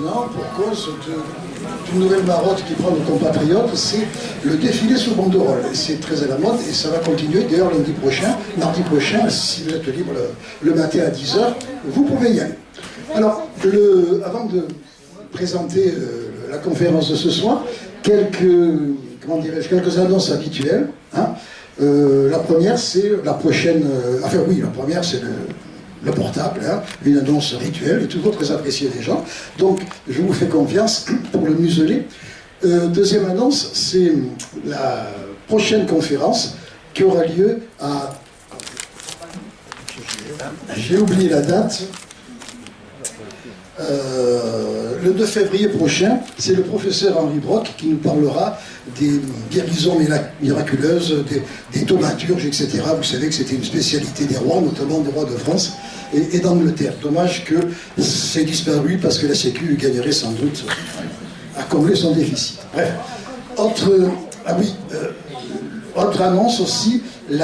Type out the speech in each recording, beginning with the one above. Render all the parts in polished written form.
maintenant pour cause d'une nouvelle marotte qui prend nos compatriotes, c'est le défilé sous banderole. C'est très à la mode et ça va continuer. D'ailleurs, mardi prochain, si vous êtes libre le matin à 10 h, vous pouvez y aller. Alors, avant de présenter la conférence de ce soir, quelques annonces habituelles. Hein. La première, c'est la prochaine... la première, c'est le portable, hein, une annonce rituelle et toujours très appréciée des gens. Donc, je vous fais confiance pour le museler. Deuxième annonce, c'est la prochaine conférence qui aura lieu à... J'ai oublié la date. Le 2 février prochain, c'est le professeur Henri Brock qui nous parlera des guérisons miraculeuses, des thaumaturges, etc. Vous savez que c'était une spécialité des rois, notamment des rois de France et d'Angleterre. Dommage que c'est disparu parce que la Sécu gagnerait sans doute à combler son déficit. Bref, autre annonce aussi, le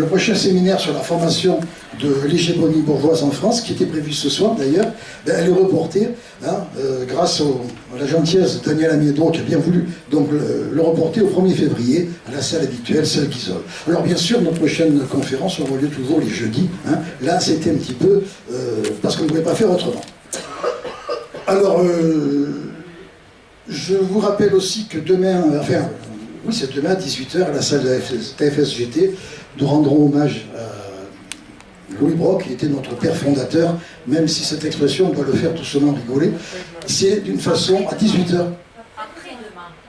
prochain séminaire sur la formation de l'hégémonie bourgeoise en France, qui était prévu ce soir d'ailleurs, elle est reportée, hein, grâce à la gentillesse de Daniel Amiedon qui a bien voulu donc le reporter au 1er février à la salle habituelle, celle qu'Isole. Alors bien sûr, nos prochaines conférences auront lieu toujours les jeudis. Hein. Là, c'était un petit peu parce qu'on ne pouvait pas faire autrement. Alors, je vous rappelle aussi que demain, c'est demain à 18 h à la salle de la TFSGT, nous rendrons hommage à Louis Brock, qui était notre père fondateur, même si cette expression, on doit le faire tout seulement rigoler. C'est d'une façon à 18 h.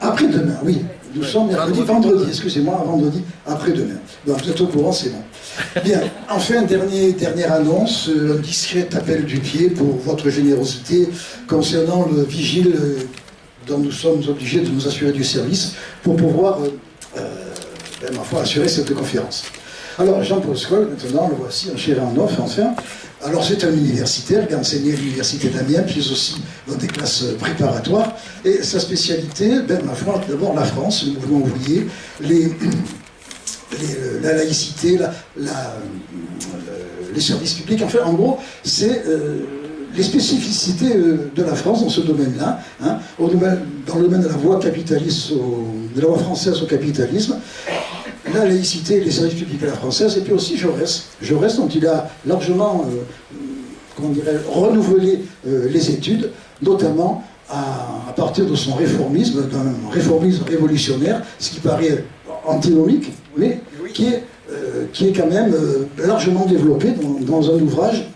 Après-demain, oui. Nous sommes vendredi, excusez-moi, vendredi, après-demain. Donc vous êtes au courant, c'est bon. Bien, enfin, dernière annonce, un discret appel du pied pour votre générosité concernant le vigile dont nous sommes obligés de nous assurer du service pour pouvoir, assurer cette conférence. Alors, Jean-Paul Scholl, maintenant, le voici en chair et en os, enfin. Alors, c'est un universitaire qui a enseigné à l'université d'Amiens, puis aussi dans des classes préparatoires. Et sa spécialité, d'abord la France, le mouvement ouvrier, la laïcité, les services publics. Enfin, en gros, c'est les spécificités de la France dans ce domaine-là, hein, dans le domaine de la voie capitaliste, de la voie française au capitalisme, la laïcité, les services publics à la française, et puis aussi Jaurès dont il a largement renouvelé les études, notamment à partir de son réformisme, d'un réformisme révolutionnaire, ce qui paraît antinomique, mais qui est quand même largement développé dans un ouvrage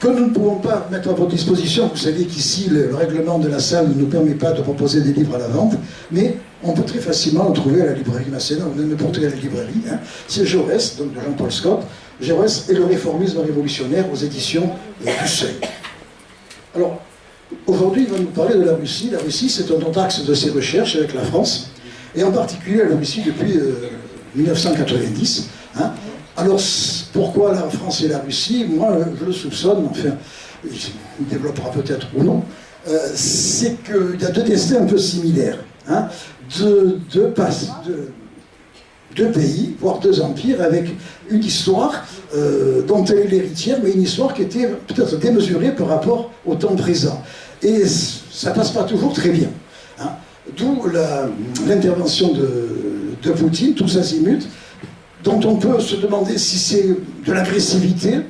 que nous ne pouvons pas mettre à votre disposition. Vous savez qu'ici, le règlement de la salle ne nous permet pas de proposer des livres à la vente, mais on peut très facilement le trouver à la librairie nationale ou n'importe quelle librairie. Hein. C'est Jaurès, donc de Jean-Paul Scott, Jaurès et le réformisme révolutionnaire aux éditions du Seuil. Alors, aujourd'hui, il va nous parler de la Russie. La Russie, c'est un autre axe de ses recherches avec la France, et en particulier la Russie depuis 1990. Hein. Alors, pourquoi la France et la Russie? Moi, je le soupçonne, enfin, il développera peut-être ou non, c'est qu'il y a deux destins un peu similaires. Hein, deux pays, voire deux empires, avec une histoire dont elle est l'héritière, mais une histoire qui était peut-être démesurée par rapport au temps présent. Et ça passe pas toujours très bien. Hein. D'où l'intervention de Poutine, tous azimuts, dont on peut se demander si c'est de l'agressivité,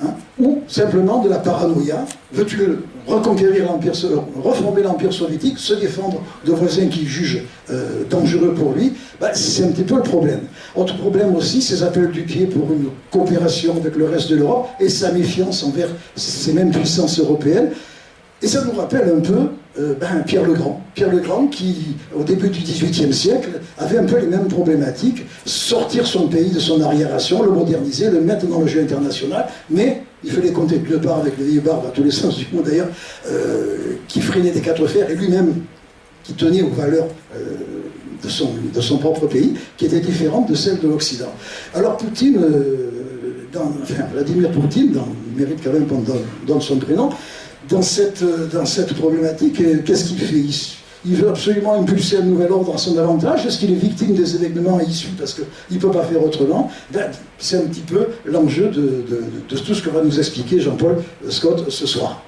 hein, ou simplement de la paranoïa. Veux-tu reconquérir l'Empire, reformer l'Empire soviétique, se défendre de voisins qu'il juge dangereux pour lui? C'est un petit peu le problème. Autre problème aussi, ses appels du pied pour une coopération avec le reste de l'Europe et sa méfiance envers ces mêmes puissances européennes. Et ça nous rappelle un peu Pierre le Grand. Pierre le Grand qui, au début du XVIIIe siècle, avait un peu les mêmes problématiques. Sortir son pays de son arriération, le moderniser, le mettre dans le jeu international, mais il fallait compter de part avec le vieil barbe à tous les sens du mot d'ailleurs, qui freinait des quatre fers, et lui-même qui tenait aux valeurs de son propre pays, qui étaient différentes de celles de l'Occident. Alors Poutine, Vladimir Poutine, il mérite quand même qu'on donne son prénom, dans cette problématique, qu'est-ce qu'il fait? il veut absolument impulser un nouvel ordre à son avantage. Est-ce qu'il est victime des événements issus parce qu'il ne peut pas faire autrement? C'est un petit peu l'enjeu de tout ce que va nous expliquer Jean-Paul Scott ce soir.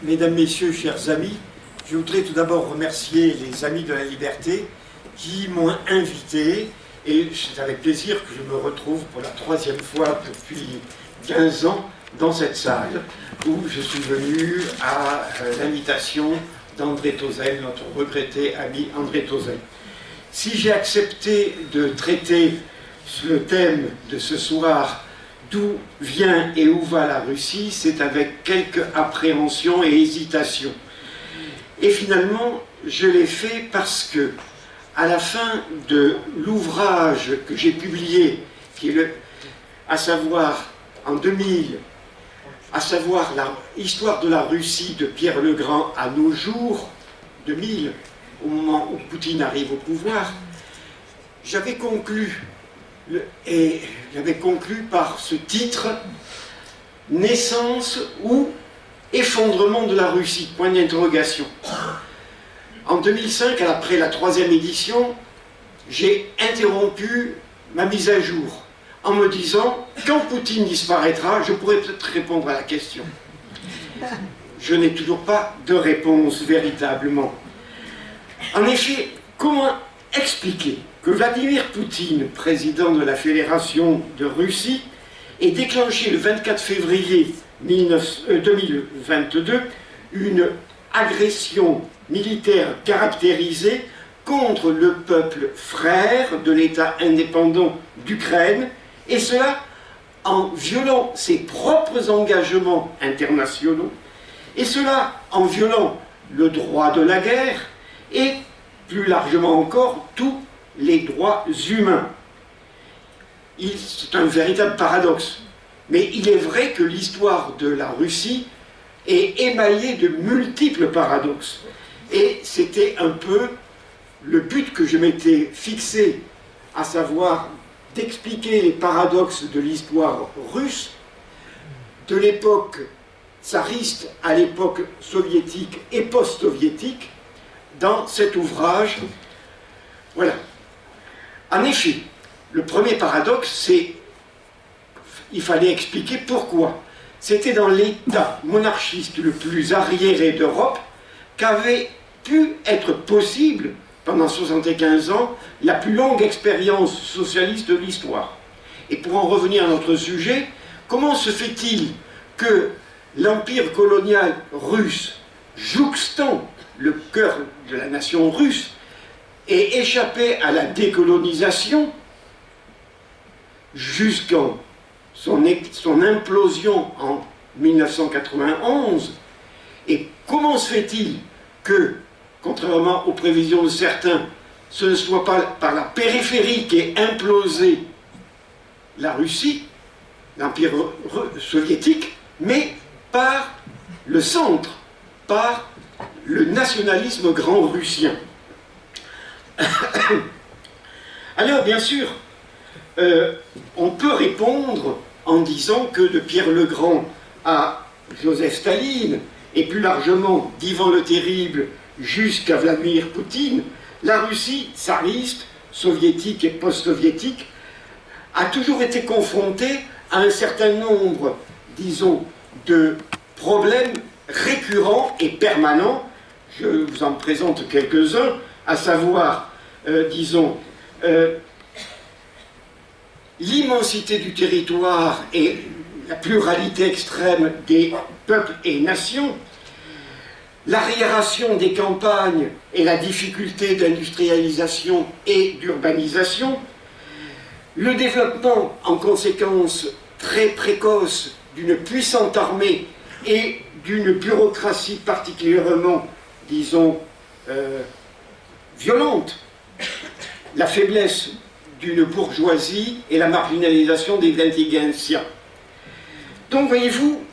Mesdames, Messieurs, chers amis, je voudrais tout d'abord remercier les Amis de la Liberté qui m'ont invité, et c'est avec plaisir que je me retrouve pour la 3e fois depuis 15 ans dans cette salle où je suis venu à l'invitation d'André Tauzel, notre regretté ami André Tauzel. Si j'ai accepté de traiter le thème de ce soir, d'où vient et où va la Russie, c'est avec quelques appréhensions et hésitations. Et finalement, je l'ai fait parce que, à la fin de l'ouvrage que j'ai publié, qui est à savoir en 2000, à savoir l'histoire de la Russie de Pierre le Grand à nos jours, 2000, au moment où Poutine arrive au pouvoir, j'avais conclu, par ce titre, Naissance ou effondrement de la Russie, point d'interrogation. En 2005, après la 3e édition, j'ai interrompu ma mise à jour en me disant, quand Poutine disparaîtra, je pourrai peut-être répondre à la question. Je n'ai toujours pas de réponse véritablement. En effet, comment expliquer que Vladimir Poutine, président de la Fédération de Russie, ait déclenché le 24 février 2022 une agression militaire caractérisée contre le peuple frère de l'État indépendant d'Ukraine, et cela en violant ses propres engagements internationaux, et cela en violant le droit de la guerre, et plus largement encore, tous les droits humains. C'est un véritable paradoxe. Mais il est vrai que l'histoire de la Russie est émaillée de multiples paradoxes. Et c'était un peu le but que je m'étais fixé, à savoir d'expliquer les paradoxes de l'histoire russe, de l'époque tsariste à l'époque soviétique et post-soviétique, dans cet ouvrage. Voilà. En effet, le premier paradoxe, c'est il fallait expliquer pourquoi. C'était dans l'État monarchiste le plus arriéré d'Europe qu'avait pu être possible, pendant 75 ans, la plus longue expérience socialiste de l'histoire. Et pour en revenir à notre sujet, comment se fait-il que l'empire colonial russe, jouxtant le cœur de la nation russe, ait échappé à la décolonisation jusqu'en son implosion en 1991, et comment se fait-il que, contrairement aux prévisions de certains, ce ne soit pas par la périphérie qu'est implosée la Russie, l'Empire soviétique, mais par le centre, par le nationalisme grand-russien. Alors, bien sûr, on peut répondre en disant que de Pierre le Grand à Joseph Staline, et plus largement d'Ivan le Terrible jusqu'à Vladimir Poutine, la Russie tsariste, soviétique et post-soviétique a toujours été confrontée à un certain nombre, disons, de problèmes récurrents et permanents. Je vous en présente quelques-uns, à savoir, disons, l'immensité du territoire et la pluralité extrême des peuples et nations, l'arriération des campagnes et la difficulté d'industrialisation et d'urbanisation, le développement en conséquence très précoce d'une puissante armée et d'une bureaucratie particulièrement, disons, violente, la faiblesse d'une bourgeoisie et la marginalisation des intelligentsias. Donc, voyez-vous,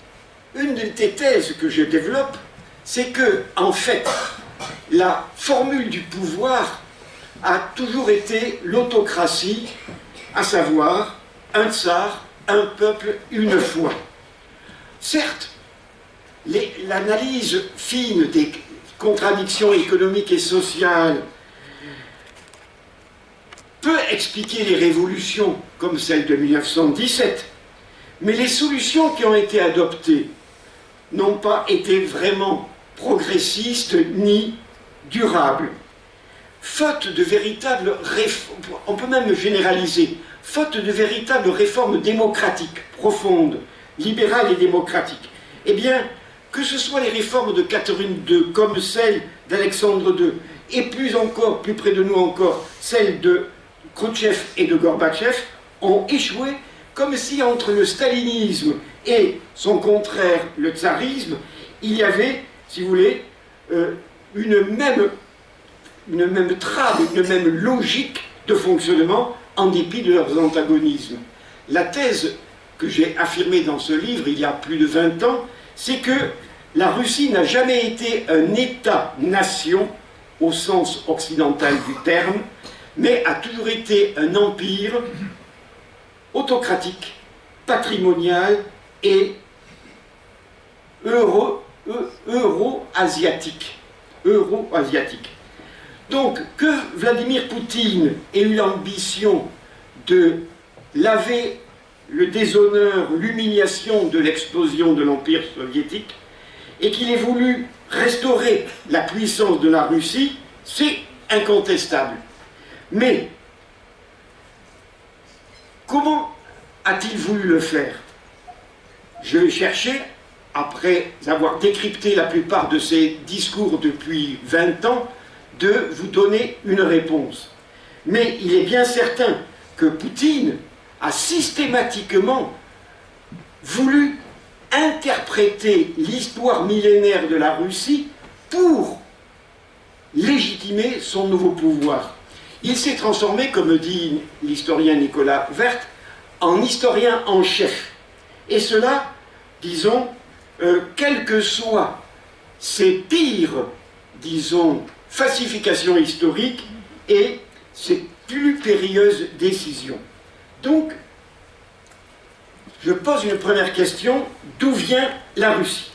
une des thèses que je développe, c'est que, en fait, la formule du pouvoir a toujours été l'autocratie, à savoir un tsar un peuple une fois. Certes, l'analyse fine des contradictions économiques et sociales peut expliquer les révolutions comme celle de 1917, mais les solutions qui ont été adoptées n'ont pas été vraiment progressistes ni durables. Faute de véritables réformes, on peut même généraliser, faute de véritables réformes démocratiques, profondes, libérales et démocratiques, eh bien, que ce soit les réformes de Catherine II, comme celles d'Alexandre II, et plus encore, plus près de nous encore, celles de Khrouchtchev et de Gorbatchev, ont échoué, comme si entre le stalinisme et son contraire, le tsarisme, il y avait, si vous voulez, une même trame, une même logique de fonctionnement, en dépit de leurs antagonismes. La thèse que j'ai affirmée dans ce livre, il y a plus de 20 ans, c'est que la Russie n'a jamais été un État-nation au sens occidental du terme, mais a toujours été un empire autocratique, patrimonial et euro-asiatique. Donc, que Vladimir Poutine ait eu l'ambition de laver le déshonneur, l'humiliation de l'explosion de l'Empire soviétique, et qu'il ait voulu restaurer la puissance de la Russie, c'est incontestable. Mais, comment a-t-il voulu le faire? Je vais chercher, après avoir décrypté la plupart de ses discours depuis 20 ans, de vous donner une réponse. Mais il est bien certain que Poutine a systématiquement voulu interpréter l'histoire millénaire de la Russie pour légitimer son nouveau pouvoir. Il s'est transformé, comme dit l'historien Nicolas Werth, en historien en chef. Et cela, disons, quelles que soient ses pires, disons, falsifications historiques et ses plus périlleuses décisions. Donc, je pose une première question, d'où vient la Russie?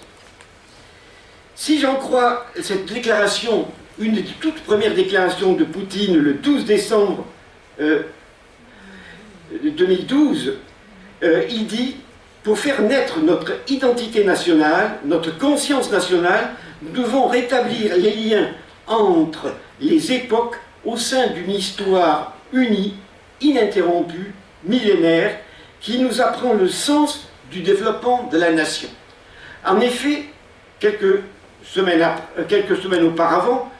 Si j'en crois cette déclaration, une des toutes premières déclarations de Poutine le 12 décembre 2012, il dit: pour faire naître notre identité nationale, notre conscience nationale, nous devons rétablir les liens entre les époques au sein d'une histoire unie, ininterrompue, millénaire, qui nous apprend le sens du développement de la nation. En effet, quelques semaines auparavant,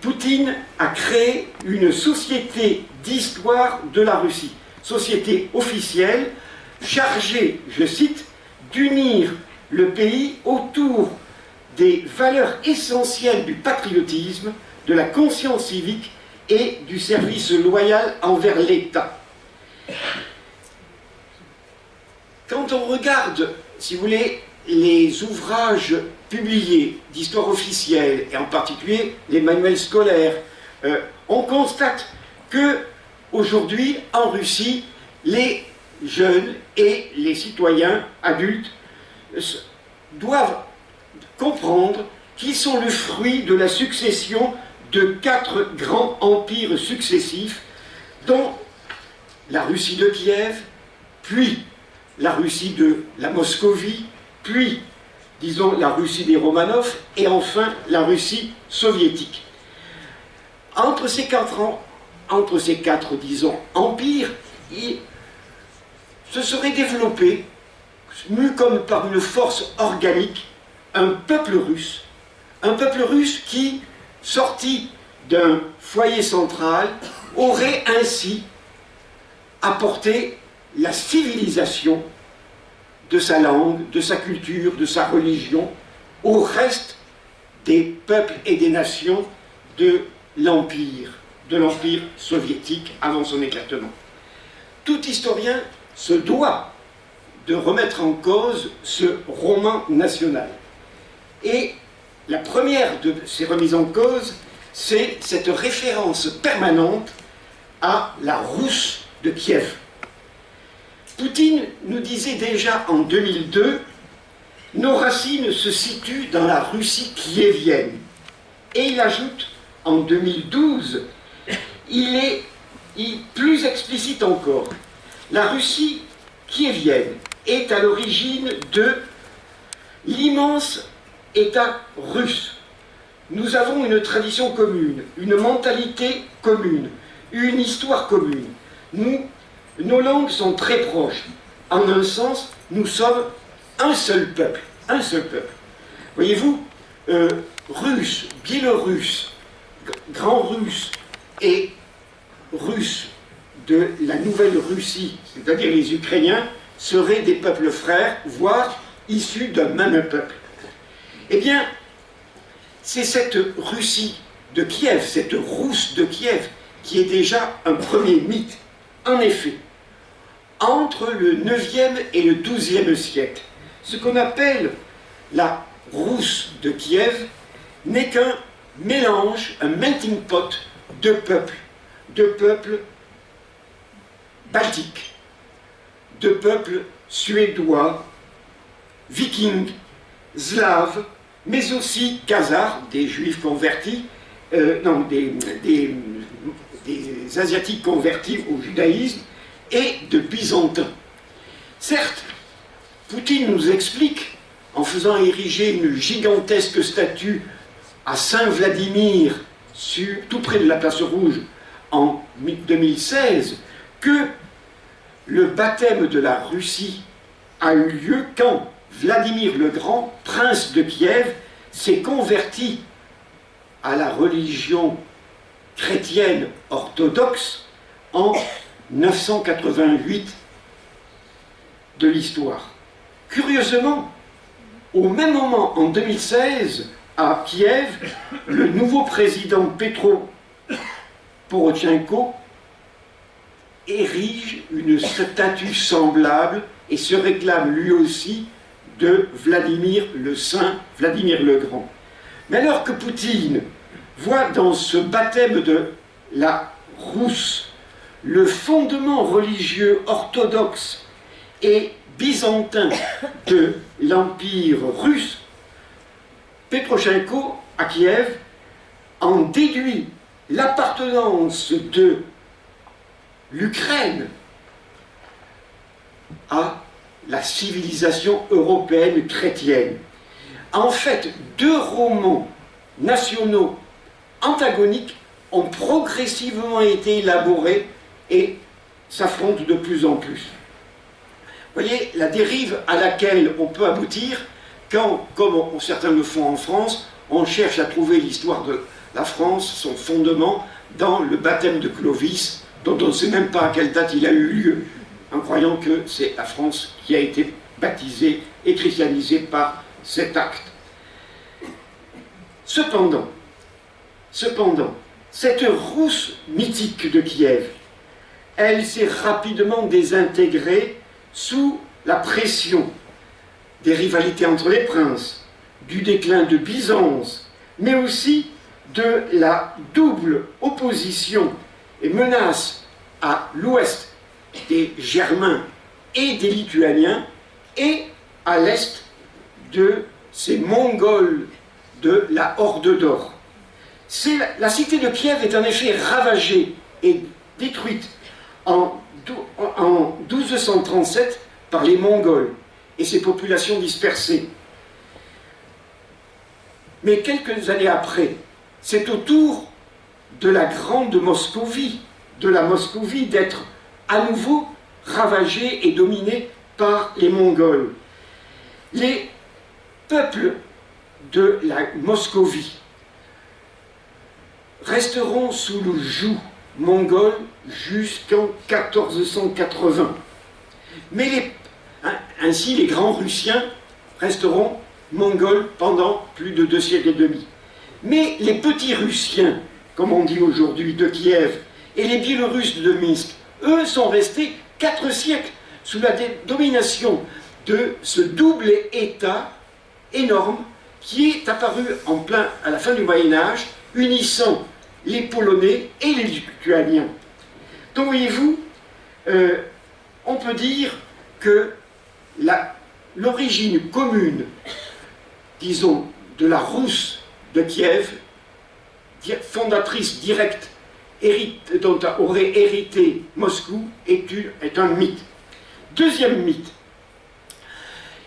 Poutine a créé une société d'histoire de la Russie, société officielle, chargée, je cite, d'unir le pays autour des valeurs essentielles du patriotisme, de la conscience civique et du service loyal envers l'État. Quand on regarde, si vous voulez, les ouvrages publiés d'histoire officielle, et en particulier les manuels scolaires, on constate que aujourd'hui, en Russie, les jeunes et les citoyens adultes doivent comprendre qu'ils sont le fruit de la succession de 4 grands empires successifs, dont la Russie de Kiev, puis la Russie de la Moscovie, puis, disons, la Russie des Romanov, et enfin la Russie soviétique. Entre ces quatre, disons, empires, se serait développé, mu comme par une force organique, un peuple russe qui, sorti d'un foyer central, aurait ainsi apporté la civilisation de sa langue, de sa culture, de sa religion, au reste des peuples et des nations de l'Empire soviétique avant son éclatement. Tout historien se doit de remettre en cause ce roman national. Et la première de ces remises en cause, c'est cette référence permanente à la Rousse de Kiev. Poutine nous disait déjà en 2002, nos racines se situent dans la Russie kievienne. Et il ajoute, en 2012, il est plus explicite encore. La Russie kievienne est à l'origine de l'immense État russe. Nous avons une tradition commune, une mentalité commune, une histoire commune. Nos langues sont très proches. En un sens, nous sommes un seul peuple. Un seul peuple. Voyez-vous, Russes, Biélorusses, Grands Russes et Russes de la Nouvelle-Russie, c'est-à-dire les Ukrainiens, seraient des peuples frères, voire issus d'un même peuple. Eh bien, c'est cette Russie de Kiev, cette Rousse de Kiev, qui est déjà un premier mythe. En effet, entre le 9e et le 12e siècle, ce qu'on appelle la Rousse de Kiev n'est qu'un mélange, un melting pot de peuples baltiques, de peuples suédois, vikings, slaves, mais aussi khazars, des juifs convertis, des asiatiques convertis au judaïsme, et de byzantins. Certes, Poutine nous explique, en faisant ériger une gigantesque statue à Saint-Vladimir, tout près de la Place Rouge, en 2016, que le baptême de la Russie a eu lieu quand Vladimir le Grand, prince de Kiev, s'est converti à la religion chrétienne orthodoxe en 988 de l'histoire. Curieusement, au même moment, en 2016, à Kiev, le nouveau président Petro Porochenko érige une statue semblable et se réclame lui aussi de Vladimir le Saint, Vladimir le Grand. Mais alors que Poutine voit dans ce baptême de la Rousse le fondement religieux orthodoxe et byzantin de l'Empire russe, Porochenko, à Kiev, en déduit l'appartenance de l'Ukraine à la civilisation européenne chrétienne. En fait, deux romans nationaux antagoniques ont progressivement été élaborés et s'affrontent de plus en plus. Vous voyez la dérive à laquelle on peut aboutir quand, comme certains le font en France, on cherche à trouver l'histoire de la France, son fondement, dans le baptême de Clovis, dont on ne sait même pas à quelle date il a eu lieu, en croyant que c'est la France qui a été baptisée et christianisée par cet acte. Cependant, cette Rousse mythique de Kiev, elle s'est rapidement désintégrée sous la pression des rivalités entre les princes, du déclin de Byzance, mais aussi de la double opposition et menace à l'ouest des Germains et des Lituaniens et à l'est de ces Mongols de la Horde d'Or. La cité de Kiev est en effet ravagée et détruite en 1237 par les Mongols et ses populations dispersées. Mais quelques années après, c'est au tour de la Grande Moscovie, d'être à nouveau ravagée et dominée par les Mongols. Les peuples de la Moscovie resteront sous le joug mongol jusqu'en 1480. Mais ainsi, les grands Russiens resteront mongols pendant plus de 2 siècles et demi. Mais les petits Russiens, comme on dit aujourd'hui, de Kiev, et les Biélorusses de Minsk, eux sont restés 4 siècles sous la domination de ce double État énorme qui est apparu à la fin du Moyen-Âge, unissant les Polonais et les Lituaniens. Donc voyez-vous, on peut dire que l'origine commune, disons, de la Rousse de Kiev, fondatrice directe, dont aurait hérité Moscou, est un mythe. Deuxième mythe.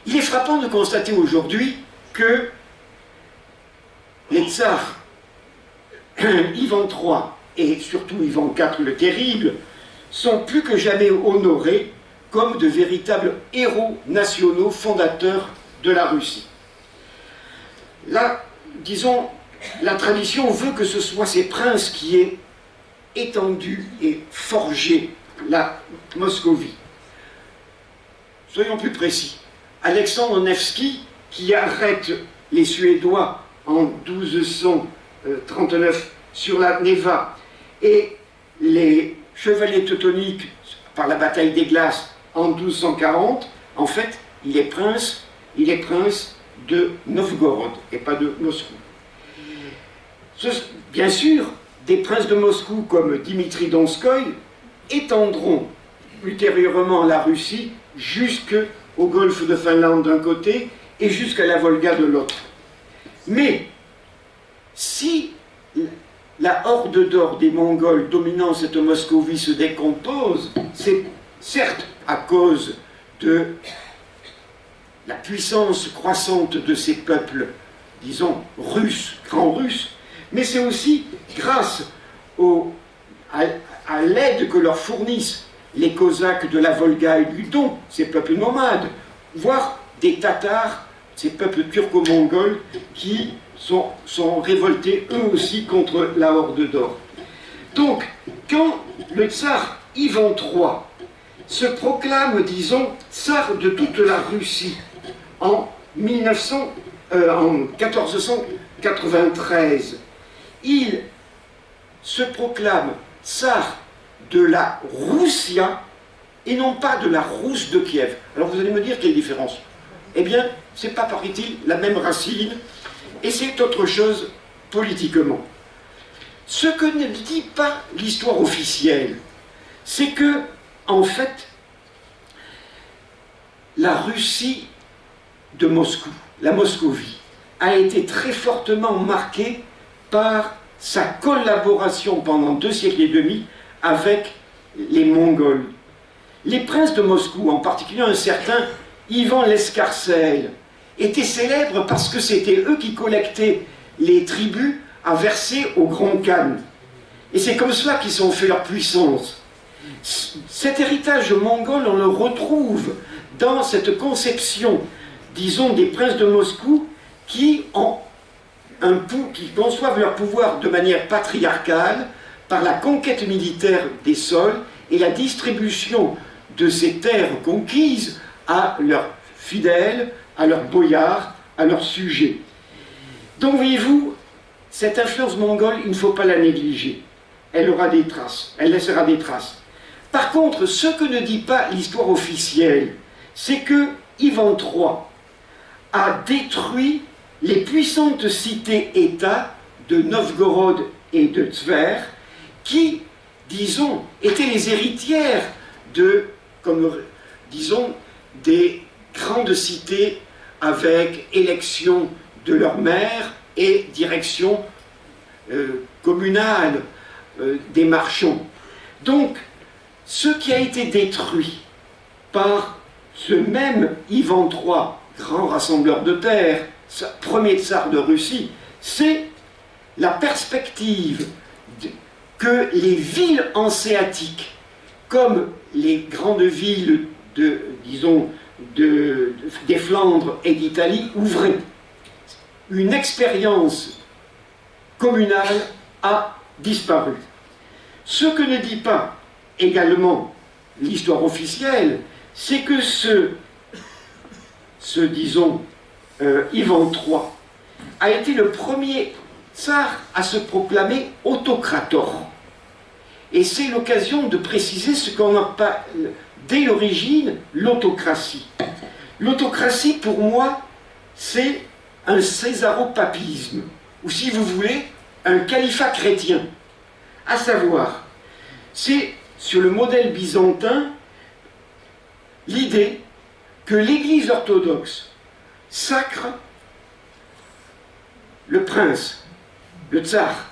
Il est frappant de constater aujourd'hui que les tsars Ivan III et surtout Ivan IV le Terrible sont plus que jamais honorés comme de véritables héros nationaux fondateurs de la Russie. Là, disons, la tradition veut que ce soit ces princes qui aient étendu et forgé la Moscovie. Soyons plus précis. Alexandre Nevski, qui arrête les Suédois en 1239 sur la Neva, et les chevaliers teutoniques par la bataille des Glaces en 1240, en fait, il est prince de Novgorod et pas de Moscou. Bien sûr, des princes de Moscou comme Dimitri Donskoy étendront ultérieurement la Russie jusqu'au golfe de Finlande d'un côté et jusqu'à la Volga de l'autre. Mais si la horde d'or des Mongols dominant cette Moscovie se décompose, c'est certes à cause de la puissance croissante de ces peuples, disons, russes, grands russes, mais c'est aussi grâce à l'aide que leur fournissent les Cosaques de la Volga et du Don, ces peuples nomades, voire des Tatars, ces peuples turco-mongols qui sont révoltés eux aussi contre la horde d'or. Donc, quand le tsar Ivan III se proclame, disons, tsar de toute la Russie en 1493, il se proclame tsar de la Roussia et non pas de la Rousse de Kiev. Alors vous allez me dire quelle différence? Eh bien, c'est pas, paraît-il, la même racine, et c'est autre chose politiquement. Ce que ne dit pas l'histoire officielle, c'est que, en fait, la Russie de Moscou, la Moscovie, a été très fortement marquée par sa collaboration pendant 2 siècles et demi avec les Mongols. Les princes de Moscou, en particulier un certain Ivan l'Escarcelle, étaient célèbres parce que c'était eux qui collectaient les tributs à verser au Grand Khan. Et c'est comme cela qu'ils ont fait leur puissance. Cet héritage mongol, on le retrouve dans cette conception, disons, des princes de Moscou qui conçoivent leur pouvoir de manière patriarcale par la conquête militaire des sols et la distribution de ces terres conquises à leurs fidèles, à leurs boyards, à leurs sujets. Donc voyez-vous, cette influence mongole, il ne faut pas la négliger. Elle aura des traces, elle laissera des traces. Par contre, ce que ne dit pas l'histoire officielle, c'est que Ivan III a détruit les puissantes cités-États de Novgorod et de Tver, qui, disons, étaient les héritières disons, des grandes cités avec élection de leur maire et direction communale des marchands. Donc, ce qui a été détruit par ce même Ivan III, grand rassembleur de terre, premier tsar de Russie, c'est la perspective que les villes hanséatiques, comme les grandes villes des Flandres et d'Italie, ouvraient. Une expérience communale a disparu. Ce que ne dit pas également l'histoire officielle, c'est que Ivan III a été le premier tsar à se proclamer autocrator. Et c'est l'occasion de préciser ce qu'on appelle dès l'origine l'autocratie. L'autocratie, pour moi, c'est un césaropapisme, ou si vous voulez, un califat chrétien. À savoir, c'est sur le modèle byzantin l'idée que l'Église orthodoxe sacre le prince, le tsar,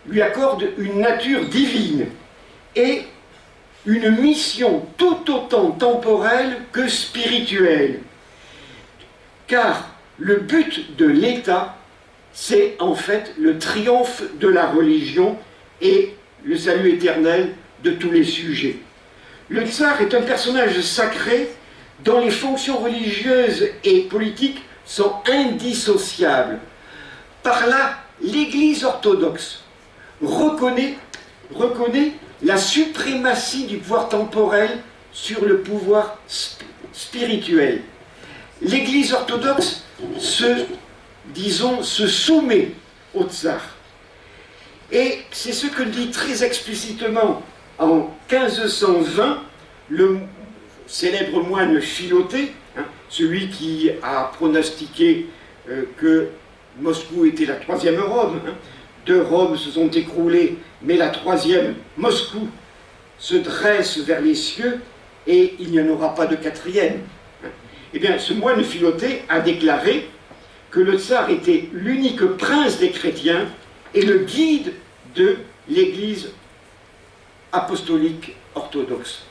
lui accorde une nature divine et une mission tout autant temporelle que spirituelle. Car le but de l'État, c'est en fait le triomphe de la religion et le salut éternel de tous les sujets. Le tsar est un personnage sacré dont les fonctions religieuses et politiques sont indissociables. Par là, l'Église orthodoxe reconnaît la suprématie du pouvoir temporel sur le pouvoir spirituel. L'Église orthodoxe se soumet au tsar. Et c'est ce que dit très explicitement en 1520 le célèbre moine Philothée, celui qui a pronostiqué que Moscou était la troisième Rome. Deux Roms se sont écroulées, mais la troisième, Moscou, se dresse vers les cieux et il n'y en aura pas de quatrième. Eh bien, ce moine Philothée a déclaré que le tsar était l'unique prince des chrétiens et le guide de l'Église apostolique orthodoxe.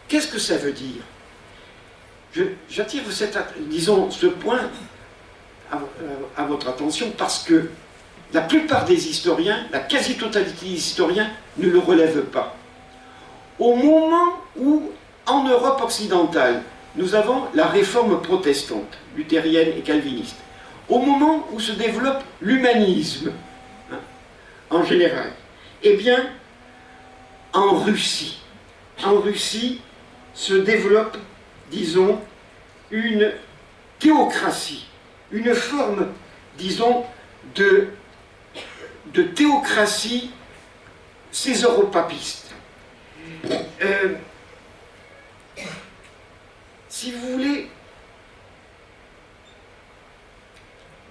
Qu'est-ce que ça veut dire? J'attire ce point à votre attention parce que la plupart des historiens, la quasi-totalité des historiens, ne le relèvent pas. Au moment où, en Europe occidentale, nous avons la réforme protestante, luthérienne et calviniste, au moment où se développe l'humanisme, en général, eh bien, en Russie se développe, disons, une théocratie, une forme, disons, de théocratie césaropapiste. Si vous voulez,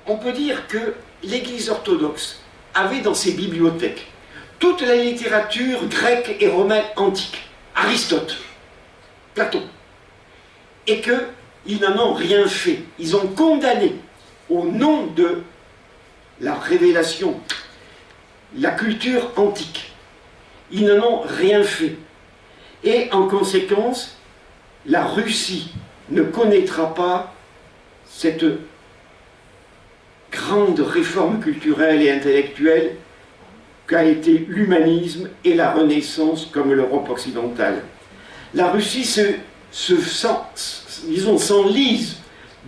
on peut dire que l'Église orthodoxe avait dans ses bibliothèques toute la littérature grecque et romaine antique, Aristote, Platon, et qu'ils n'en ont rien fait. Ils ont condamné, au nom de la révélation, la culture antique. Ils n'en ont rien fait. Et en conséquence, la Russie ne connaîtra pas cette grande réforme culturelle et intellectuelle qu'a été l'humanisme et la Renaissance comme l'Europe occidentale. La Russie s'enlise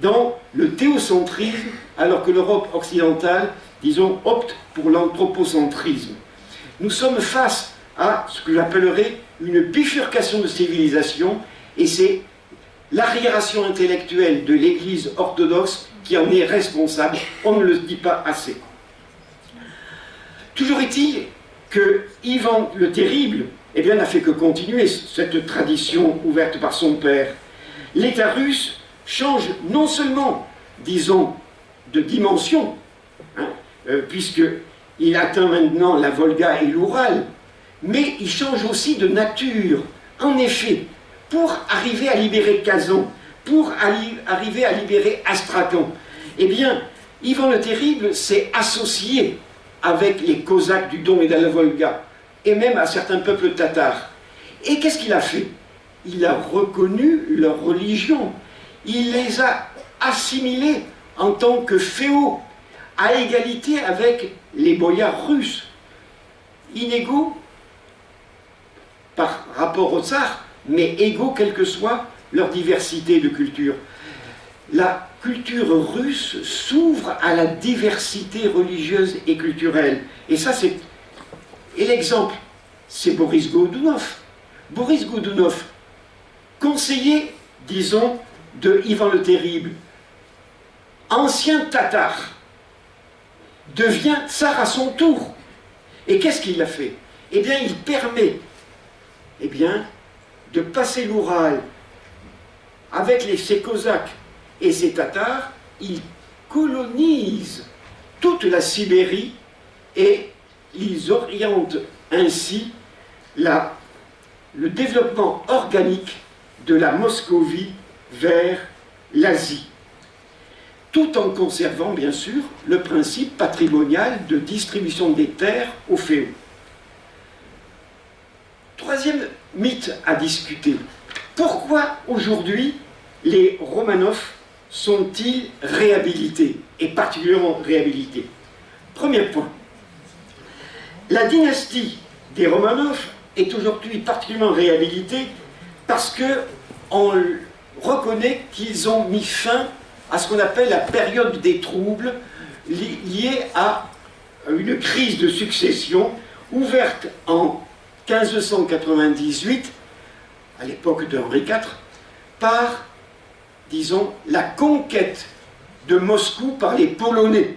dans le théocentrisme, alors que l'Europe occidentale, disons, opte pour l'anthropocentrisme. Nous sommes face à ce que j'appellerais une bifurcation de civilisation, et c'est l'arriération intellectuelle de l'Église orthodoxe qui en est responsable. On ne le dit pas assez. Toujours est-il que Ivan le Terrible, eh bien, n'a fait que continuer cette tradition ouverte par son père. L'État russe change non seulement, disons, de dimension, puisqu'il atteint maintenant la Volga et l'Oural, mais il change aussi de nature. En effet, pour arriver à libérer Kazan, pour arriver à libérer Astrakhan, eh bien, Ivan le Terrible s'est associé avec les Cosaques du Don et de la Volga, et même à certains peuples tatars. Et qu'est-ce qu'il a fait? Il a reconnu leur religion. Il les a assimilés en tant que féaux, à égalité avec les boyards russes, inégaux par rapport aux tsars, mais égaux quelle que soit leur diversité de culture. La culture russe s'ouvre à la diversité religieuse et culturelle. Et ça, c'est... Et l'exemple, c'est Boris Godunov. Boris Godunov, conseiller, disons, de Ivan le Terrible, ancien tatar, devient tsar à son tour. Et qu'est-ce qu'il a fait? Eh bien, il permet, eh bien, de passer l'Oural avec ses Cosaques et ses Tatars. Il colonise toute la Sibérie et ils orientent ainsi le développement organique de la Moscovie vers l'Asie, tout en conservant bien sûr le principe patrimonial de distribution des terres aux féodaux. Troisième mythe à discuter. Pourquoi aujourd'hui les Romanov sont-ils réhabilités, et particulièrement réhabilités? Premier point. La dynastie des Romanov est aujourd'hui particulièrement réhabilitée parce qu'on reconnaît qu'ils ont mis fin à ce qu'on appelle la période des troubles liée à une crise de succession ouverte en 1598, à l'époque de Henri IV, par, disons, la conquête de Moscou par les Polonais.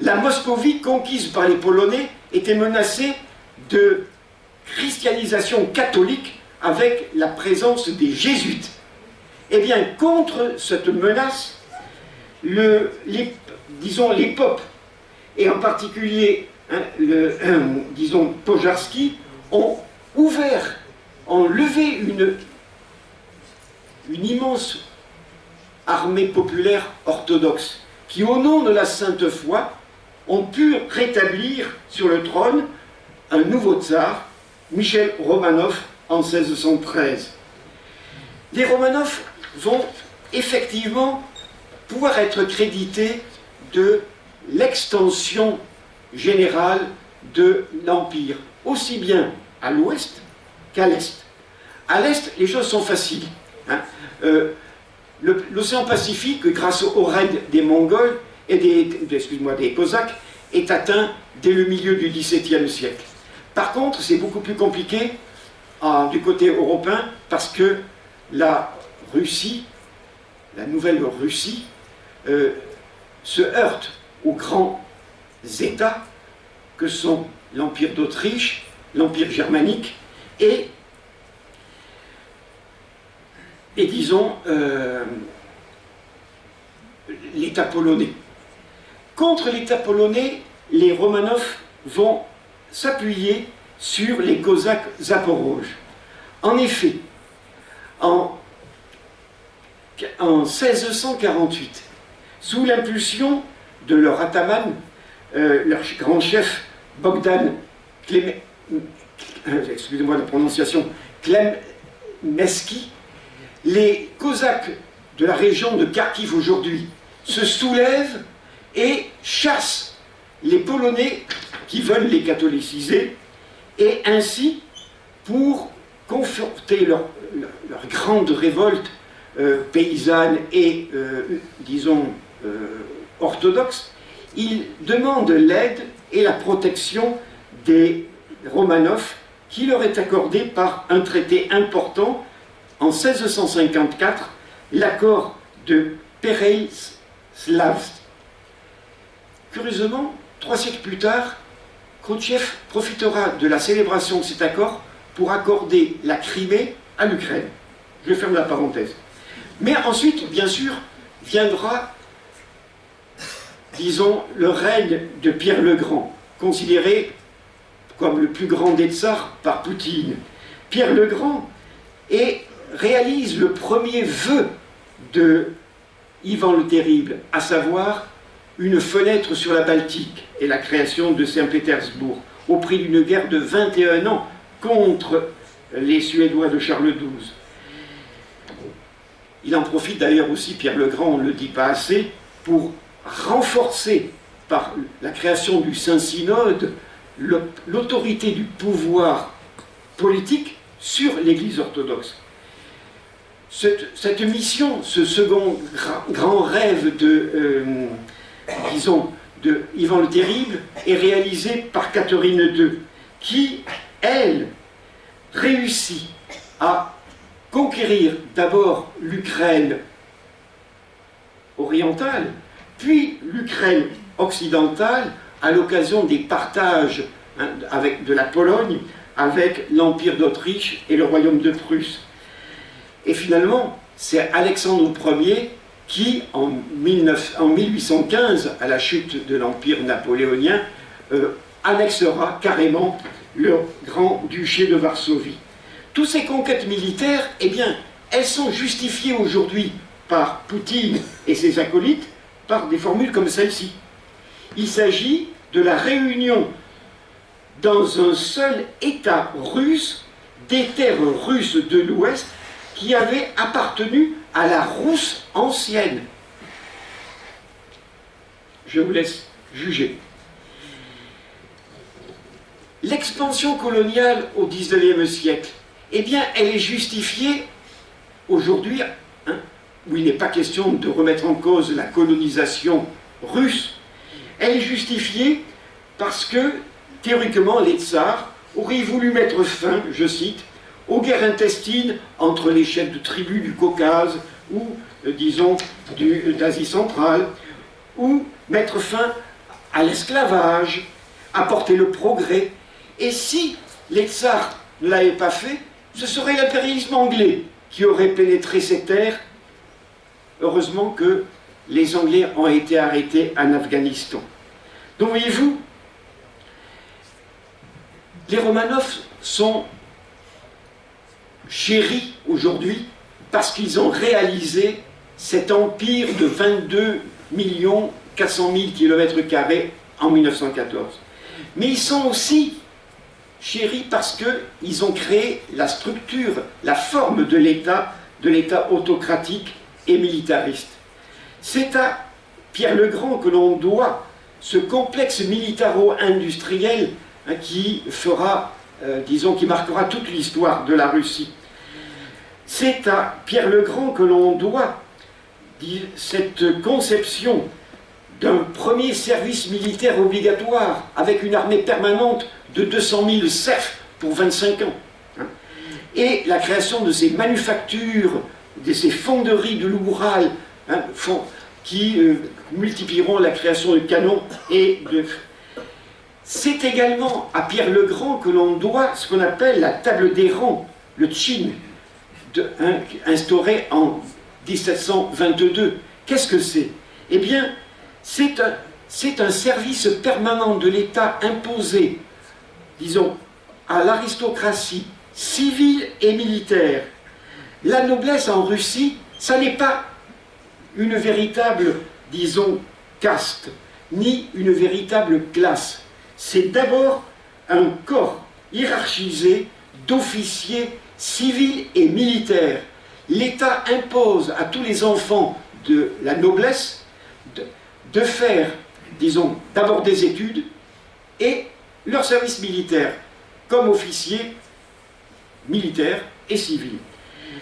La Moscovie conquise par les Polonais était menacée de christianisation catholique avec la présence des jésuites. Eh bien, contre cette menace, disons, les popes, et en particulier disons, Pojarski, ont levé une immense armée populaire orthodoxe qui, au nom de la Sainte Foi, ont pu rétablir sur le trône un nouveau tsar, Michel Romanov, en 1613. Les Romanov vont effectivement pouvoir être crédités de l'extension générale de l'Empire, aussi bien à l'ouest qu'à l'est. À l'est, les choses sont faciles. Hein. L'océan Pacifique, grâce au raid des Mongols et des Cosaques, est atteint dès le milieu du XVIIe siècle. Par contre, c'est beaucoup plus compliqué du côté européen parce que la Russie, la nouvelle Russie, se heurte aux grands États que sont l'Empire d'Autriche, l'Empire germanique et disons, l'État polonais. Contre l'État polonais, les Romanov vont s'appuyer sur les Cosaques zaporoges. En effet, en 1648, sous l'impulsion de leur ataman, leur grand chef Bogdan excusez-moi la prononciation, Khmelnytsky, les Cosaques de la région de Kharkiv aujourd'hui se soulèvent et chassent les Polonais qui veulent les catholiciser, et ainsi, pour conforter leur grande révolte paysanne et, disons, orthodoxe, ils demandent l'aide et la protection des Romanov qui leur est accordée par un traité important en 1654, l'accord de Pereyaslav. Curieusement, 3 siècles plus tard, Khrouchtchev profitera de la célébration de cet accord pour accorder la Crimée à l'Ukraine. Je ferme la parenthèse. Mais ensuite, bien sûr, viendra, disons, le règne de Pierre le Grand, considéré comme le plus grand des tsars par Poutine. Pierre le Grand réalise le premier vœu de Ivan le Terrible, à savoir une fenêtre sur la Baltique et la création de Saint-Pétersbourg, au prix d'une guerre de 21 ans contre les Suédois de Charles XII. Il en profite d'ailleurs aussi, Pierre le Grand, on ne le dit pas assez, pour renforcer par la création du Saint-Synode l'autorité du pouvoir politique sur l'Église orthodoxe. Cette mission, ce second grand rêve disons, de Ivan le Terrible est réalisé par Catherine II, qui, elle, réussit à conquérir d'abord l'Ukraine orientale, puis l'Ukraine occidentale, à l'occasion des partages de la Pologne avec l'Empire d'Autriche et le Royaume de Prusse. Et finalement, c'est Alexandre Ier qui, en 1815, à la chute de l'Empire napoléonien, annexera carrément le Grand-Duché de Varsovie. Toutes ces conquêtes militaires, eh bien, elles sont justifiées aujourd'hui par Poutine et ses acolytes par des formules comme celle-ci. Il s'agit de la réunion dans un seul État russe des terres russes de l'Ouest qui avaient appartenu à la Rousse ancienne. Je vous laisse juger. L'expansion coloniale au XIXe siècle, eh bien, elle est justifiée aujourd'hui, où il n'est pas question de remettre en cause la colonisation russe. Elle est justifiée parce que, théoriquement, les tsars auraient voulu mettre fin, je cite, aux guerres intestines entre les chefs de tribus du Caucase ou, disons, d'Asie centrale, ou mettre fin à l'esclavage, apporter le progrès. Et si les tsars ne l'avaient pas fait, ce serait l'impérialisme anglais qui aurait pénétré ces terres. Heureusement que les Anglais ont été arrêtés en Afghanistan. Donc voyez-vous, les Romanov sont chéris aujourd'hui parce qu'ils ont réalisé cet empire de 22 400 000 km² en 1914. Mais ils sont aussi chéris parce qu'ils ont créé la structure, la forme de l'État autocratique et militariste. C'est à Pierre le Grand que l'on doit ce complexe militaro-industriel qui fera, disons, qui marquera toute l'histoire de la Russie. C'est à Pierre le Grand que l'on doit cette conception d'un premier service militaire obligatoire avec une armée permanente de 200 000 serfs pour 25 ans. Et la création de ces manufactures, de ces fonderies de l'Oural, qui multiplieront la création de canons et de... C'est également à Pierre le Grand que l'on doit ce qu'on appelle la table des rangs, le Tchin, instauré en 1722. Qu'est-ce que c'est? Eh bien, c'est un service permanent de l'État imposé, disons, à l'aristocratie civile et militaire. La noblesse en Russie, ça n'est pas une véritable, disons, caste, ni une véritable classe. C'est d'abord un corps hiérarchisé d'officiers civils et militaires. L'État impose à tous les enfants de la noblesse de faire, disons, d'abord des études et leur service militaire comme officiers militaires et civils.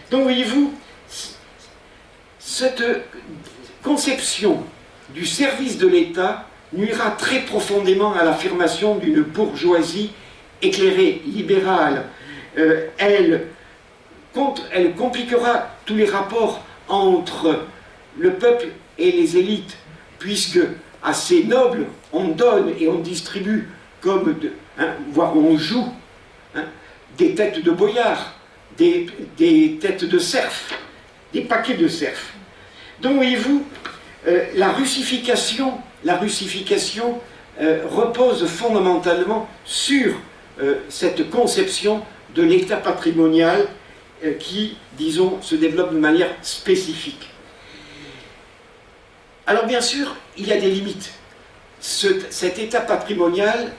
Donc voyez-vous, cette conception du service de l'État nuira très profondément à l'affirmation d'une bourgeoisie éclairée, libérale. Elle compliquera tous les rapports entre le peuple et les élites, puisque à ces nobles, on donne et on distribue, comme voire on joue, des têtes de boyards, des têtes de serfs, des paquets de serfs. Donc voyez-vous, la russification repose fondamentalement sur cette conception de l'État patrimonial qui, disons, se développe de manière spécifique. Alors bien sûr, il y a des limites. Cet État patrimonial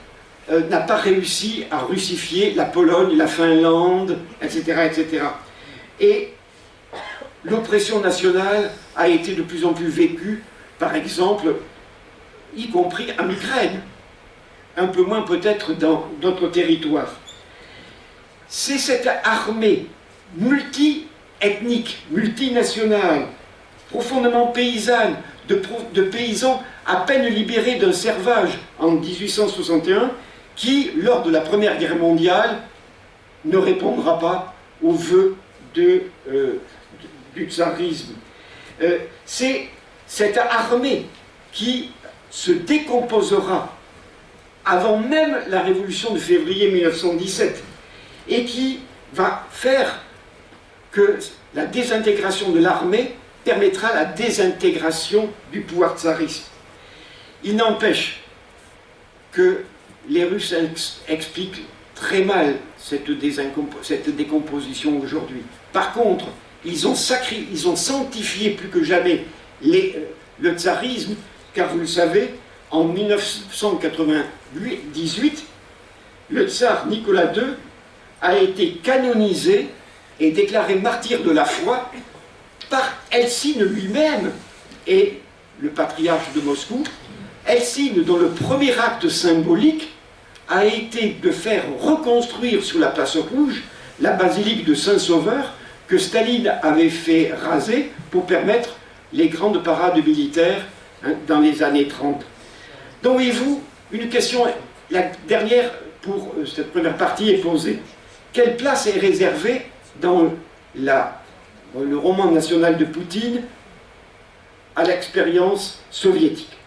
n'a pas réussi à russifier la Pologne, la Finlande, etc. etc. Et l'oppression nationale a été de plus en plus vécue, par exemple, y compris en Ukraine, un peu moins peut-être dans d'autres territoires. C'est cette armée multi-ethnique, multinationale, profondément paysanne, de paysans à peine libérés d'un servage en 1861, qui, lors de la Première Guerre mondiale, ne répondra pas aux vœux du tsarisme. C'est cette armée qui se décomposera avant même la révolution de février 1917 et qui va faire que la désintégration de l'armée permettra la désintégration du pouvoir tsariste. Il n'empêche que les Russes expliquent très mal cette décomposition aujourd'hui. Par contre, ils ont sanctifié plus que jamais le tsarisme, car vous le savez, en 1998, le tsar Nicolas II a été canonisé et déclaré martyr de la foi par Helsinki lui-même et le patriarche de Moscou. Helsinki, dont le premier acte symbolique a été de faire reconstruire sur la place rouge la basilique de Saint-Sauveur que Staline avait fait raser pour permettre les grandes parades militaires dans les années 30. Donc voyez-vous, une question, la dernière pour cette première partie est posée. Quelle place est réservée dans le roman national de Poutine à l'expérience soviétique?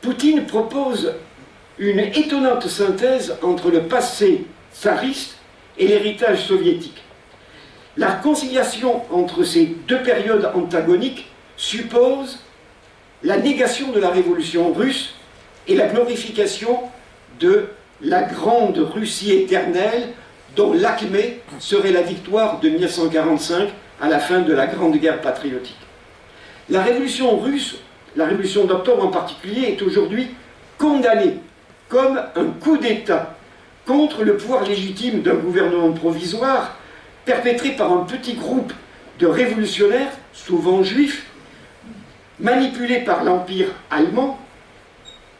Poutine propose une étonnante synthèse entre le passé tsariste et l'héritage soviétique. La conciliation entre ces deux périodes antagoniques suppose la négation de la révolution russe et la glorification de la grande Russie éternelle dont l'acmé serait la victoire de 1945 à la fin de la Grande Guerre patriotique. La révolution russe, la révolution d'octobre en particulier, est aujourd'hui condamnée comme un coup d'État contre le pouvoir légitime d'un gouvernement provisoire perpétré par un petit groupe de révolutionnaires, souvent juifs, manipulés par l'Empire allemand,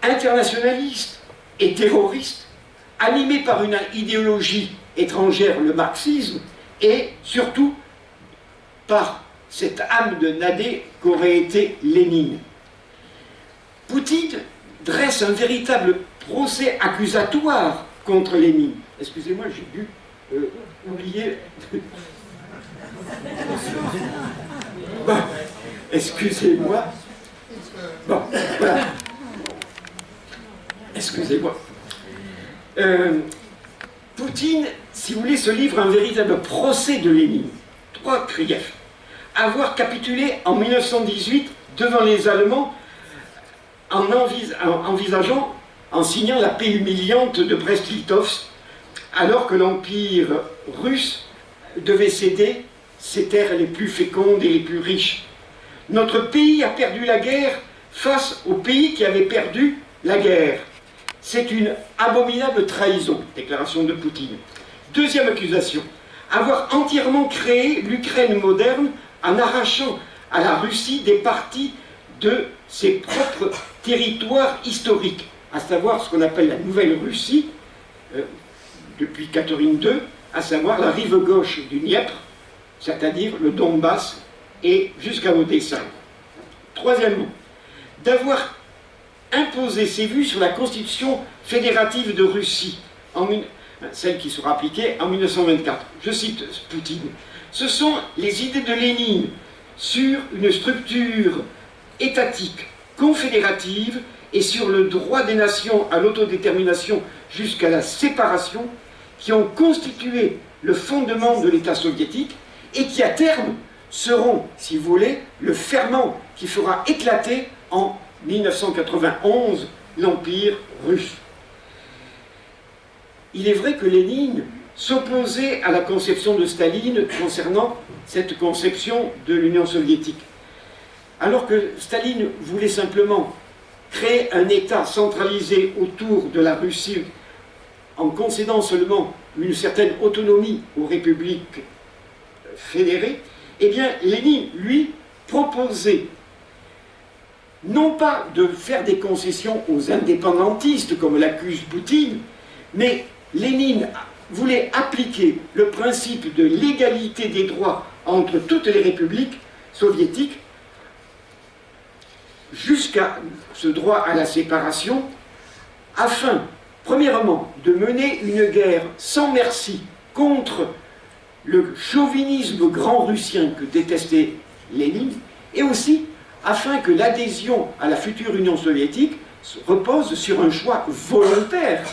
internationalistes et terroristes, animés par une idéologie étrangère, le marxisme, et surtout par cette âme de Nadé qu'aurait été Lénine. Poutine dresse un véritable procès accusatoire contre Lénine. Excusez-moi, j'ai dû oublier... Bon, excusez-moi. Bon, voilà. Excusez-moi. Poutine, si vous voulez, se livre un véritable procès de Lénine. 3 griefs. Avoir capitulé en 1918 devant les Allemands en envisageant, en signant la paix humiliante de Brest-Litovsk, alors que l'Empire russe devait céder ses terres les plus fécondes et les plus riches. Notre pays a perdu la guerre face au pays qui avait perdu la guerre. C'est une abominable trahison, déclaration de Poutine. Deuxième accusation, avoir entièrement créé l'Ukraine moderne en arrachant à la Russie des parties de ses propres territoires historiques, à savoir ce qu'on appelle la Nouvelle-Russie, depuis Catherine II, à savoir la rive gauche du Dniepr, c'est-à-dire le Donbass et jusqu'à Odessa. Troisièmement, d'avoir imposé ses vues sur la constitution fédérative de Russie, celle qui sera appliquée en 1924. Je cite Poutine. Ce sont les idées de Lénine sur une structure étatique, confédérative et sur le droit des nations à l'autodétermination jusqu'à la séparation qui ont constitué le fondement de l'État soviétique et qui à terme seront, si vous voulez, le ferment qui fera éclater en 1991 l'Empire russe. Il est vrai que Lénine s'opposait à la conception de Staline concernant cette conception de l'Union soviétique. Alors que Staline voulait simplement créer un État centralisé autour de la Russie en concédant seulement une certaine autonomie aux républiques fédérées, eh bien Lénine, lui, proposait non pas de faire des concessions aux indépendantistes, comme l'accuse Poutine, mais Lénine voulait appliquer le principe de l'égalité des droits entre toutes les républiques soviétiques jusqu'à ce droit à la séparation, afin, premièrement, de mener une guerre sans merci contre le chauvinisme grand-russien que détestait Lénine, et aussi afin que l'adhésion à la future Union soviétique repose sur un choix volontaire,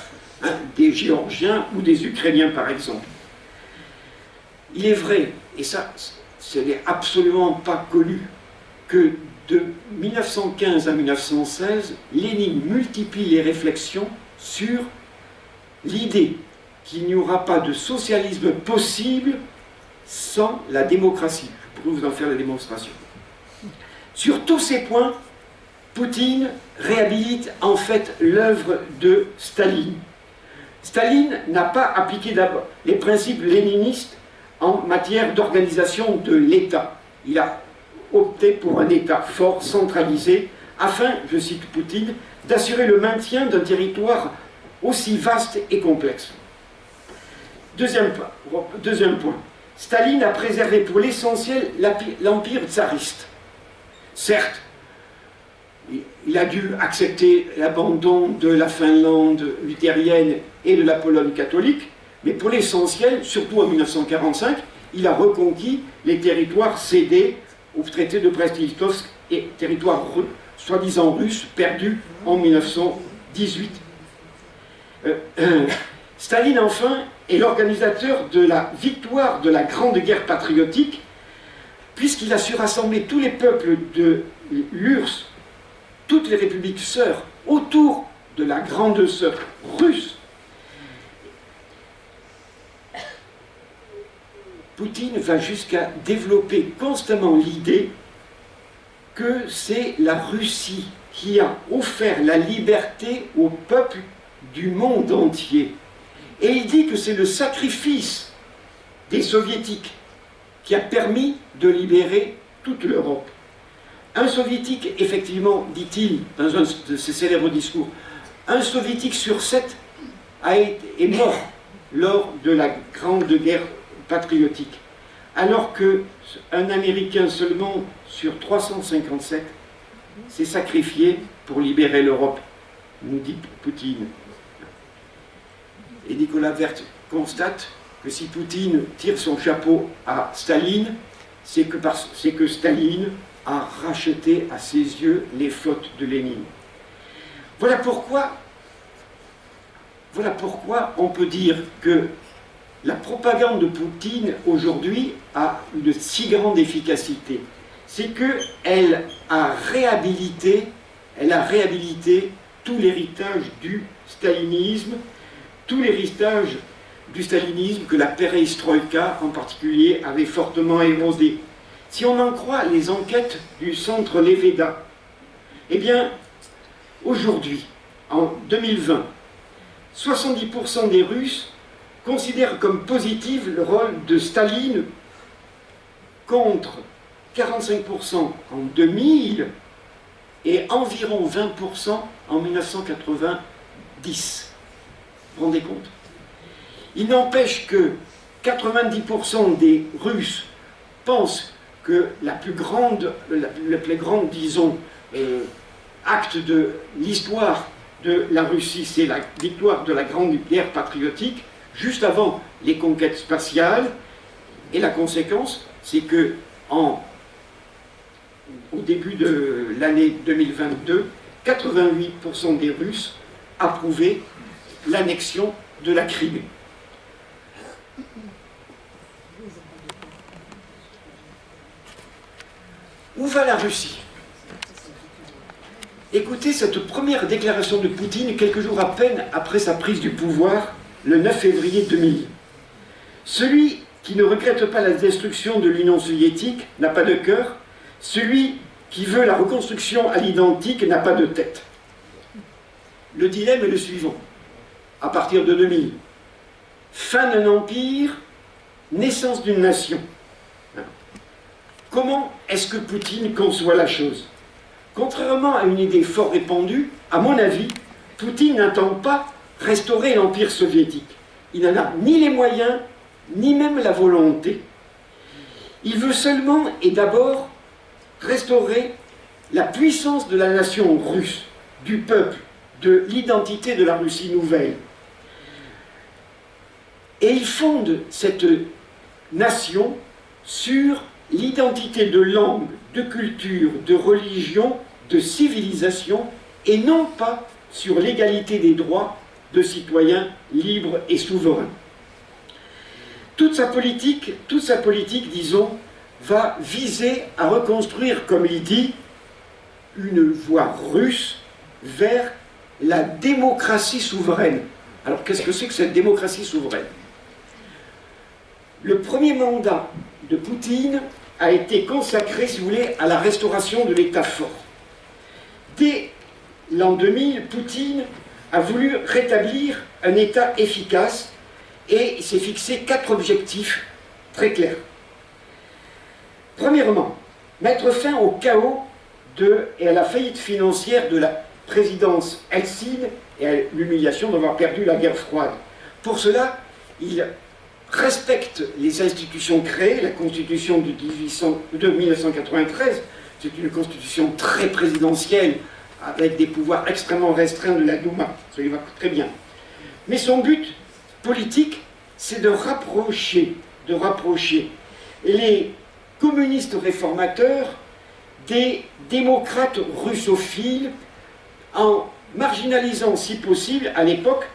des Géorgiens ou des Ukrainiens par exemple. Il est vrai, et ça, ce n'est absolument pas connu, que de 1915 à 1916, Lénine multiplie les réflexions sur l'idée qu'il n'y aura pas de socialisme possible sans la démocratie. Je pourrais vous en faire la démonstration. Sur tous ces points, Poutine réhabilite en fait l'œuvre de Staline. Staline n'a pas appliqué d'abord les principes léninistes en matière d'organisation de l'État. Il a opté pour un État fort, centralisé, afin, je cite Poutine, d'assurer le maintien d'un territoire aussi vaste et complexe. Deuxième point. Staline a préservé pour l'essentiel l'empire tsariste. Certes, il a dû accepter l'abandon de la Finlande luthérienne et de la Pologne catholique, mais pour l'essentiel, surtout en 1945, il a reconquis les territoires cédés au traité de Brest-Litovsk et territoires soi-disant russes perdus en 1918. Staline, enfin, est l'organisateur de la victoire de la Grande Guerre patriotique, puisqu'il a su rassembler tous les peuples de l'URSS, toutes les républiques sœurs, autour de la grande sœur russe. Poutine va jusqu'à développer constamment l'idée que c'est la Russie qui a offert la liberté au peuple du monde entier. Et il dit que c'est le sacrifice des soviétiques qui a permis de libérer toute l'Europe. Un soviétique, effectivement, dit-il dans un de ses célèbres discours, un soviétique sur 7 est mort lors de la Grande Guerre patriotique, alors qu'un Américain seulement sur 357 s'est sacrifié pour libérer l'Europe, nous dit Poutine. Et Nicolas Werth constate que si Poutine tire son chapeau à Staline, c'est que Staline a racheté à ses yeux les fautes de Lénine. Voilà pourquoi on peut dire que la propagande de Poutine aujourd'hui a une si grande efficacité. C'est qu'elle a réhabilité tout l'héritage du stalinisme, tout l'héritage du stalinisme que la perestroïka en particulier avait fortement érodé. Si on en croit les enquêtes du centre Leveda, eh bien, aujourd'hui, en 2020, 70% des Russes considèrent comme positif le rôle de Staline contre 45% en 2000 et environ 20% en 1990. Vous vous rendez compte? Il n'empêche que 90% des Russes pensent que le plus grand, disons, acte de l'histoire de la Russie, c'est la victoire de la Grande Guerre patriotique, juste avant les conquêtes spatiales, et la conséquence, c'est que au début de l'année 2022, 88% des Russes approuvaient l'annexion de la Crimée. Où va la Russie? Écoutez cette première déclaration de Poutine quelques jours à peine après sa prise du pouvoir, le 9 février 2000. Celui qui ne regrette pas la destruction de l'Union soviétique n'a pas de cœur, celui qui veut la reconstruction à l'identique n'a pas de tête. Le dilemme est le suivant, à partir de 2000. Fin d'un empire, naissance d'une nation. Comment est-ce que Poutine conçoit la chose? Contrairement à une idée fort répandue, à mon avis, Poutine n'entend pas restaurer l'empire soviétique. Il n'en a ni les moyens, ni même la volonté. Il veut seulement et d'abord restaurer la puissance de la nation russe, du peuple, de l'identité de la Russie nouvelle. Et il fonde cette nation sur l'identité de langue, de culture, de religion, de civilisation, et non pas sur l'égalité des droits de citoyens libres et souverains. Toute sa politique, disons, va viser à reconstruire, comme il dit, une voie russe vers la démocratie souveraine. Alors qu'est-ce que c'est que cette démocratie souveraine? Le premier mandat de Poutine a été consacré, si vous voulez, à la restauration de l'État fort. Dès l'an 2000, Poutine a voulu rétablir un État efficace et il s'est fixé 4 objectifs très clairs. Premièrement, mettre fin au chaos et à la faillite financière de la présidence Helsinki et à l'humiliation d'avoir perdu la guerre froide. Pour cela, il respecte les institutions créées, la constitution de 1993, c'est une constitution très présidentielle, avec des pouvoirs extrêmement restreints de la Douma, ça lui va très bien. Mais son but politique, c'est de rapprocher les communistes réformateurs des démocrates russophiles, en marginalisant, si possible, à l'époque,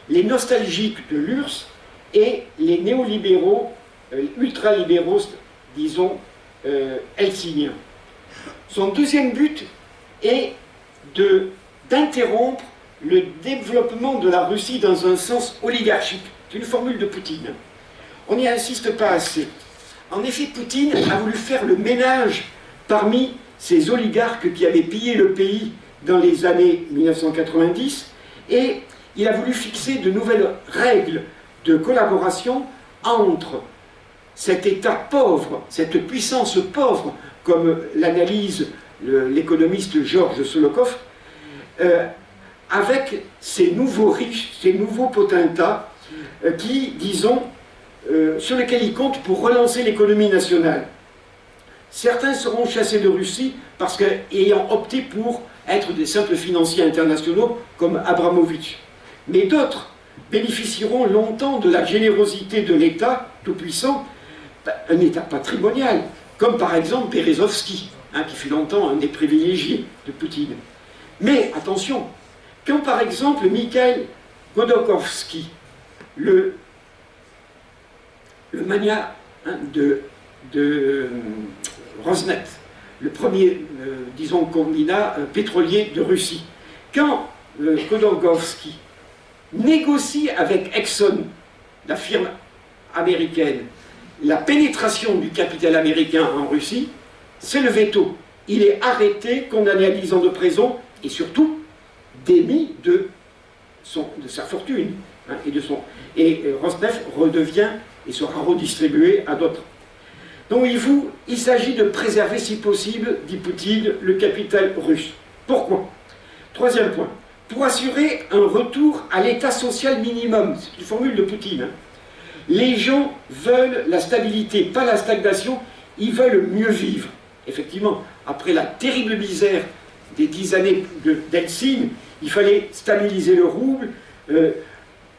les nostalgiques de l'URSS et les néolibéraux, ultralibéraux, disons, helsinkiens. Son deuxième but est d'interrompre le développement de la Russie dans un sens oligarchique. C'est une formule de Poutine. On n'y insiste pas assez. En effet, Poutine a voulu faire le ménage parmi ces oligarques qui avaient pillé le pays dans les années 1990, et il a voulu fixer de nouvelles règles de collaboration entre cet État pauvre, cette puissance pauvre, comme l'analyse l'économiste Georges Solokov, avec ces nouveaux riches, ces nouveaux potentats qui, disons, sur lesquels il compte pour relancer l'économie nationale. Certains seront chassés de Russie parce qu'ayant opté pour être des simples financiers internationaux comme Abramovitch. Mais d'autres bénéficieront longtemps de la générosité de l'État tout-puissant, un État patrimonial, comme par exemple Berezovski, qui fut longtemps un des privilégiés de Poutine. Mais attention, quand par exemple Mikhail Godorkovsky, le magnat de Rosneft, le premier, disons, combinat pétrolier de Russie, quand Godorkovsky négocie avec Exxon, la firme américaine, la pénétration du capital américain en Russie, c'est le veto. Il est arrêté, condamné à 10 ans de prison et surtout démis de sa fortune. Et Rosneft redevient et sera redistribué à d'autres. Donc il s'agit de préserver, si possible, dit Poutine, le capital russe. Pourquoi? Troisième point. Pour assurer un retour à l'état social minimum. C'est une formule de Poutine. Les gens veulent la stabilité, pas la stagnation. Ils veulent mieux vivre. Effectivement, après la terrible misère des 10 années d'Helsinki, il fallait stabiliser le rouble,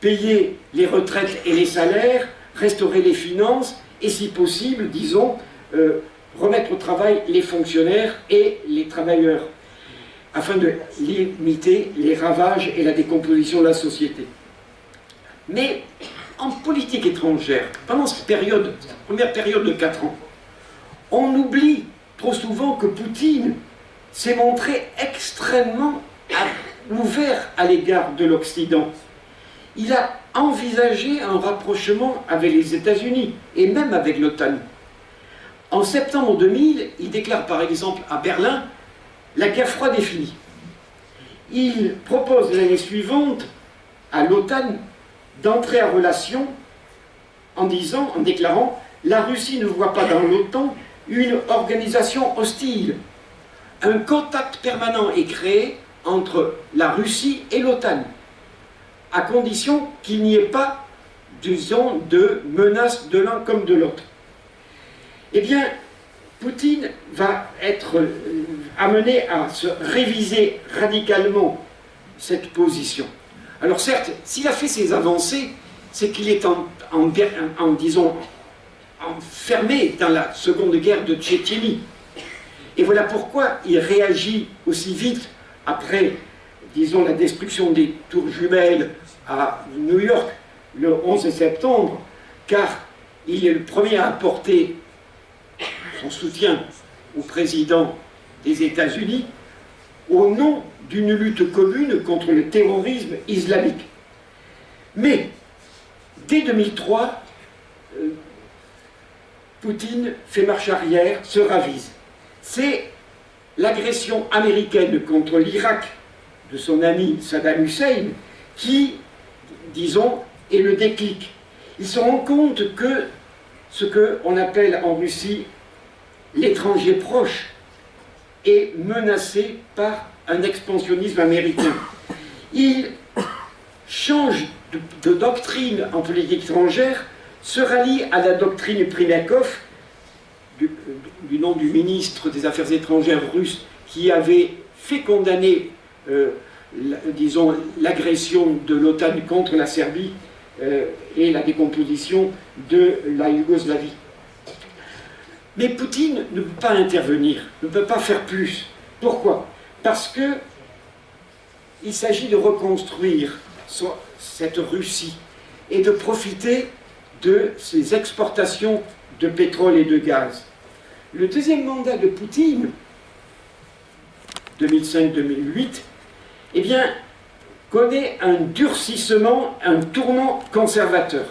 payer les retraites et les salaires, restaurer les finances, et si possible, disons, remettre au travail les fonctionnaires et les travailleurs, afin de limiter les ravages et la décomposition de la société. Mais en politique étrangère, pendant cette première période de 4 ans, on oublie trop souvent que Poutine s'est montré extrêmement ouvert à l'égard de l'Occident. Il a envisagé un rapprochement avec les États-Unis et même avec l'OTAN. En septembre 2000, il déclare par exemple à Berlin la guerre froide est finie. Il propose l'année suivante à l'OTAN d'entrer en relation en déclarant la Russie ne voit pas dans l'OTAN une organisation hostile. Un contact permanent est créé entre la Russie et l'OTAN, à condition qu'il n'y ait pas, disons, de menace de l'un comme de l'autre. Eh bien, Poutine va être amené à se réviser radicalement cette position. Alors certes, s'il a fait ses avancées, c'est qu'il est disons, enfermé dans la seconde guerre de Tchétchénie. Et voilà pourquoi il réagit aussi vite après, disons, la destruction des tours jumelles à New York le 11 septembre, car il est le premier à apporter son soutien au président des États-Unis au nom d'une lutte commune contre le terrorisme islamique. Mais, dès 2003, Poutine fait marche arrière, se ravise. C'est l'agression américaine contre l'Irak de son ami Saddam Hussein qui, disons, est le déclic. Il se rend compte que ce qu'on appelle en Russie l'étranger proche est menacé par un expansionnisme américain. Il change de doctrine en politique étrangère, se rallie à la doctrine Primakov, du nom du ministre des Affaires étrangères russe, qui avait fait condamner, disons, l'agression de l'OTAN contre la Serbie et la décomposition de la Yougoslavie. Mais Poutine ne peut pas intervenir, ne peut pas faire plus. Pourquoi? Parce que il s'agit de reconstruire cette Russie et de profiter de ses exportations de pétrole et de gaz. Le deuxième mandat de Poutine, 2005-2008, eh bien, connaît un durcissement, un tournant conservateur.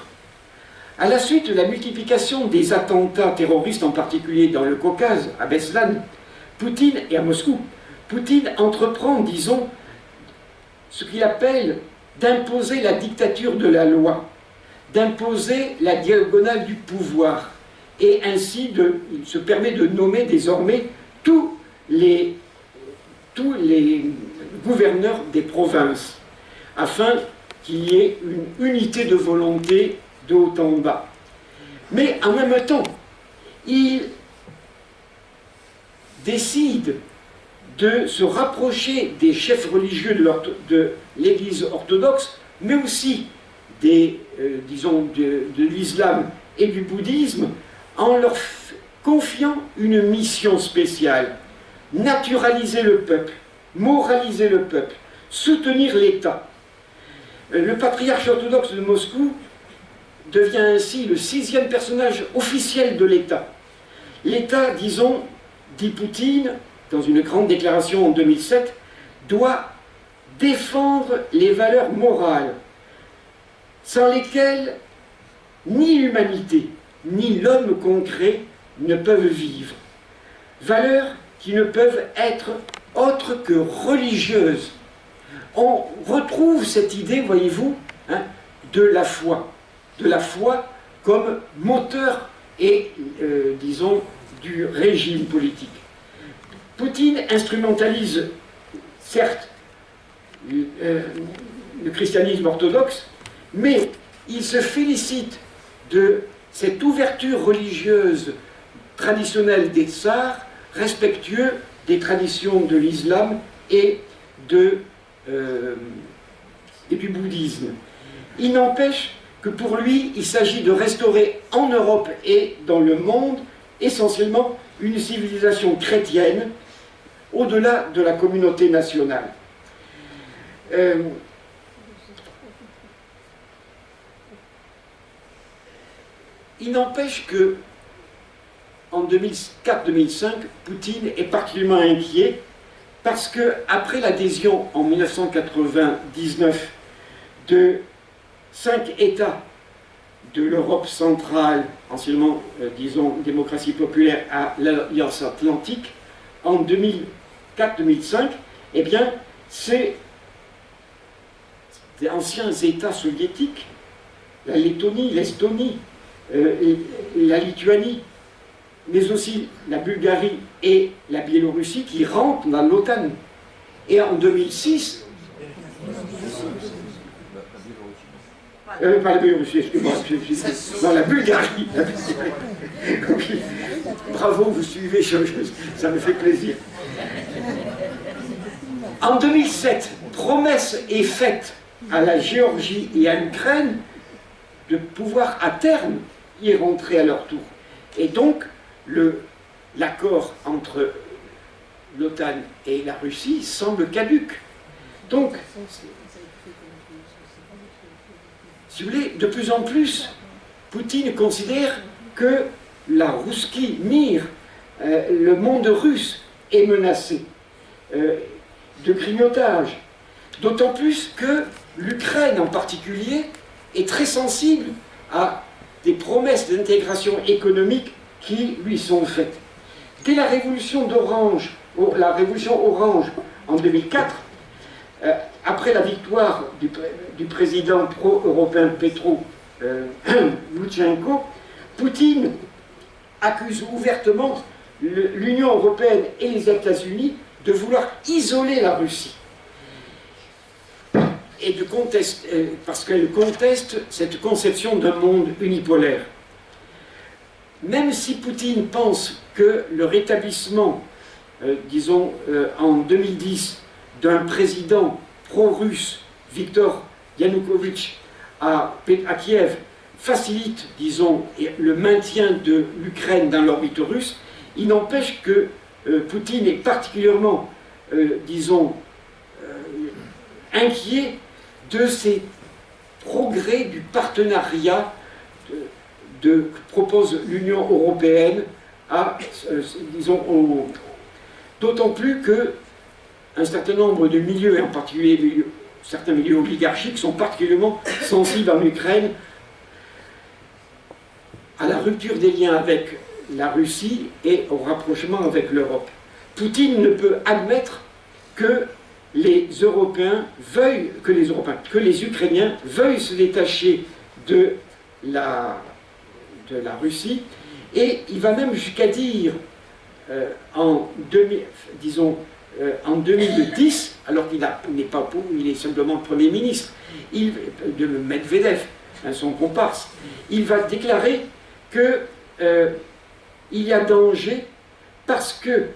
À la suite de la multiplication des attentats terroristes, en particulier dans le Caucase, à Beslan, Poutine et à Moscou, Poutine entreprend, disons, ce qu'il appelle d'imposer la dictature de la loi, d'imposer la diagonale du pouvoir, et ainsi il se permet de nommer désormais tous les gouverneurs des provinces, afin qu'il y ait une unité de volonté de haut en bas. Mais en même temps, il décide de se rapprocher des chefs religieux de l'Église orthodoxe, mais aussi disons, de l'islam et du bouddhisme, en leur confiant une mission spéciale: naturaliser le peuple, moraliser le peuple, soutenir l'État. Le patriarche orthodoxe de Moscou devient ainsi le 6e personnage officiel de l'État. L'État, disons, dit Poutine, dans une grande déclaration en 2007, doit défendre les valeurs morales, sans lesquelles ni l'humanité, ni l'homme concret ne peuvent vivre. Valeurs qui ne peuvent être autres que religieuses. On retrouve cette idée, voyez-vous, hein, de la foi comme moteur et, disons, du régime politique. Poutine instrumentalise, certes, le christianisme orthodoxe, mais il se félicite de cette ouverture religieuse traditionnelle des tsars, respectueux des traditions de l'islam et du bouddhisme. Il n'empêche que pour lui, il s'agit de restaurer en Europe et dans le monde essentiellement une civilisation chrétienne au-delà de la communauté nationale. Il n'empêche que en 2004-2005, Poutine est particulièrement inquiet parce que après l'adhésion en 1999 de 5 États de l'Europe centrale, anciennement, disons, démocratie populaire, à l'Alliance Atlantique, en 2004-2005, eh bien, c'est des anciens États soviétiques, la Lettonie, l'Estonie, la Lituanie, mais aussi la Bulgarie et la Biélorussie qui rentrent dans l'OTAN. Et en 2006, pas la Biélorussie, excusez-moi, non, la Bulgarie. Oui. Bravo, vous suivez, ça me fait plaisir. En 2007, promesse est faite à la Géorgie et à l'Ukraine de pouvoir à terme y rentrer à leur tour. Et donc, l'accord entre l'OTAN et la Russie semble caduc. Donc, si vous voulez, de plus en plus, Poutine considère que la Rousski Mir, le monde russe, est menacé de grignotage. D'autant plus que l'Ukraine en particulier est très sensible à des promesses d'intégration économique qui lui sont faites. Dès la révolution d'Orange, la révolution Orange en 2004, après la victoire du président pro-européen Petro Loutchenko, Poutine accuse ouvertement l'Union européenne et les États-Unis de vouloir isoler la Russie. Et parce qu'elle conteste cette conception d'un monde unipolaire. Même si Poutine pense que le rétablissement, disons, en 2010, d'un président pro-russe, Viktor Yanukovych, à Kiev, facilite, disons, le maintien de l'Ukraine dans l'orbite russe, il n'empêche que Poutine est particulièrement, disons, inquiet de ces progrès du partenariat que propose l'Union européenne disons, d'autant plus que un certain nombre de milieux, et en particulier certains milieux oligarchiques, sont particulièrement sensibles en Ukraine à la rupture des liens avec la Russie et au rapprochement avec l'Europe. Poutine ne peut admettre que les Européens veuillent, que les Ukrainiens veuillent se détacher de la Russie, et il va même jusqu'à dire en 2010, alors qu'il n'est pas pour, il est simplement Premier ministre, de Medvedev, son comparse, il va déclarer que il y a danger parce que,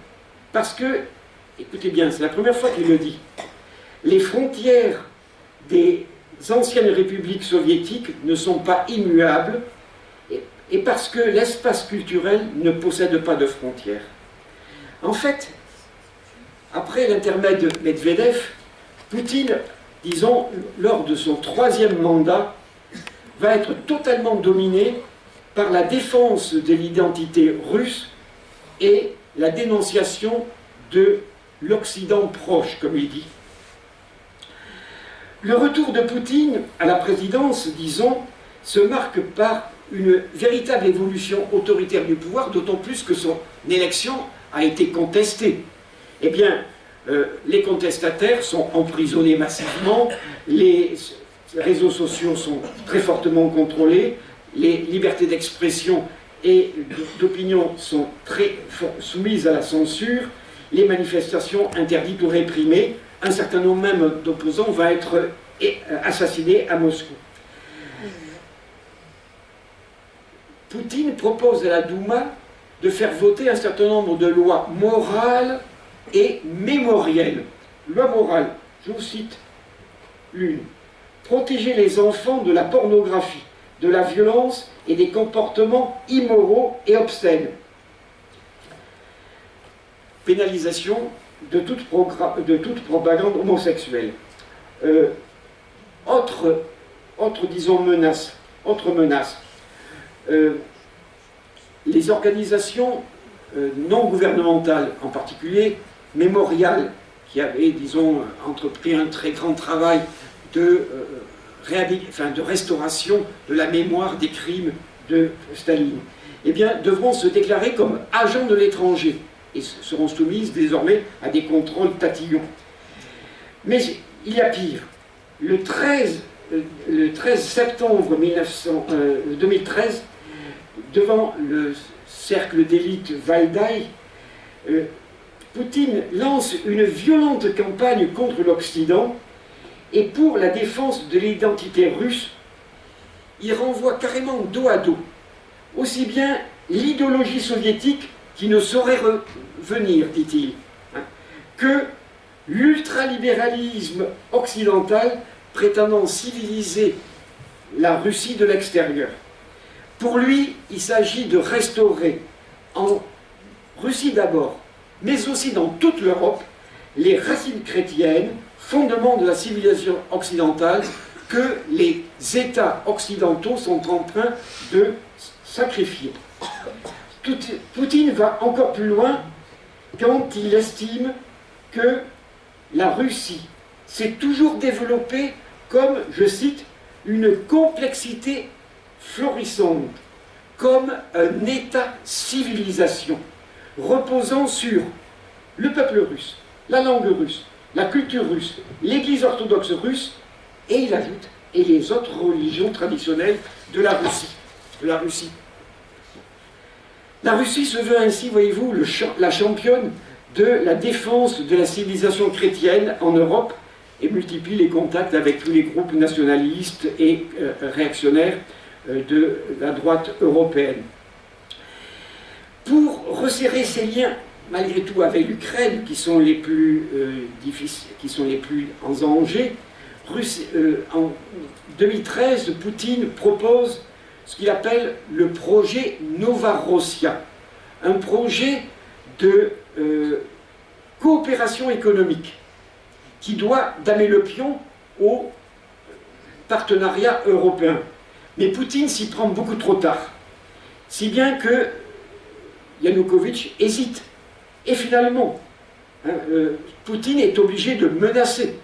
écoutez bien, c'est la première fois qu'il le dit, les frontières des anciennes républiques soviétiques ne sont pas immuables, et parce que l'espace culturel ne possède pas de frontières. En fait, après l'intermède de Medvedev, Poutine, disons, lors de son 3e mandat, va être totalement dominé par la défense de l'identité russe et la dénonciation de l'Occident proche, comme il dit. Le retour de Poutine à la présidence, disons, se marque par une véritable évolution autoritaire du pouvoir, d'autant plus que son élection a été contestée. Eh bien, les contestataires sont emprisonnés massivement, les réseaux sociaux sont très fortement contrôlés, les libertés d'expression et d'opinion sont très soumises à la censure, les manifestations interdites ou réprimées, un certain nombre même d'opposants va être assassinés à Moscou. Poutine propose à la Douma de faire voter un certain nombre de lois morales et mémorielles. Loi morale, je vous cite l'une. Protéger les enfants de la pornographie, de la violence et des comportements immoraux et obscènes. Pénalisation de toute propagande homosexuelle. Disons, menace. Autre menace. Les organisations non gouvernementales, en particulier Mémorial, qui avaient, disons, entrepris un très grand travail de restauration de la mémoire des crimes de Staline, eh bien, devront se déclarer comme agents de l'étranger et seront soumises désormais à des contrôles tatillons. Mais il y a pire. Le 13 septembre 2013, devant le cercle d'élite Valdai, Poutine lance une violente campagne contre l'Occident et pour la défense de l'identité russe, il renvoie carrément dos à dos aussi bien l'idéologie soviétique qui ne saurait revenir, dit-il, que l'ultralibéralisme occidental prétendant civiliser la Russie de l'extérieur. Pour lui, il s'agit de restaurer en Russie d'abord, mais aussi dans toute l'Europe, les racines chrétiennes, fondements de la civilisation occidentale, que les États occidentaux sont en train de sacrifier. Poutine va encore plus loin quand il estime que la Russie s'est toujours développée comme, je cite, une complexité florissante, comme un État-civilisation, reposant sur le peuple russe, la langue russe, la culture russe, l'Église orthodoxe russe, et il ajoute, et les autres religions traditionnelles de la Russie. La Russie se veut ainsi, voyez-vous, la championne de la défense de la civilisation chrétienne en Europe et multiplie les contacts avec tous les groupes nationalistes et réactionnaires de la droite européenne. Pour resserrer ces liens, malgré tout, avec l'Ukraine, qui sont les plus difficiles, qui sont les plus en danger, en 2013, Poutine propose ce qu'il appelle le projet Novarossia, un projet de coopération économique qui doit damer le pion au partenariat européen. Mais Poutine s'y prend beaucoup trop tard, si bien que Yanukovych hésite. Et finalement, Poutine est obligé de menacer.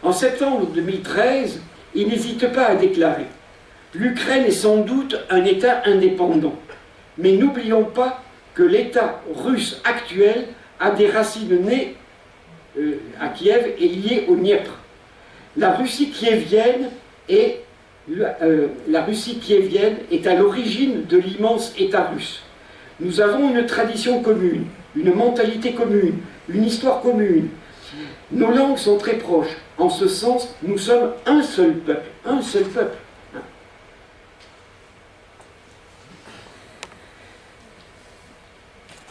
En septembre 2013, il n'hésite pas à déclarer « L'Ukraine est sans doute un État indépendant, mais n'oublions pas que l'État russe actuel a des racines nées à Kiev et liées au Dniepr. La Russie kievienne est à l'origine de l'immense État russe. Nous avons une tradition commune, une mentalité commune, une histoire commune. Nos langues sont très proches. En ce sens, nous sommes un seul peuple. Un seul peuple.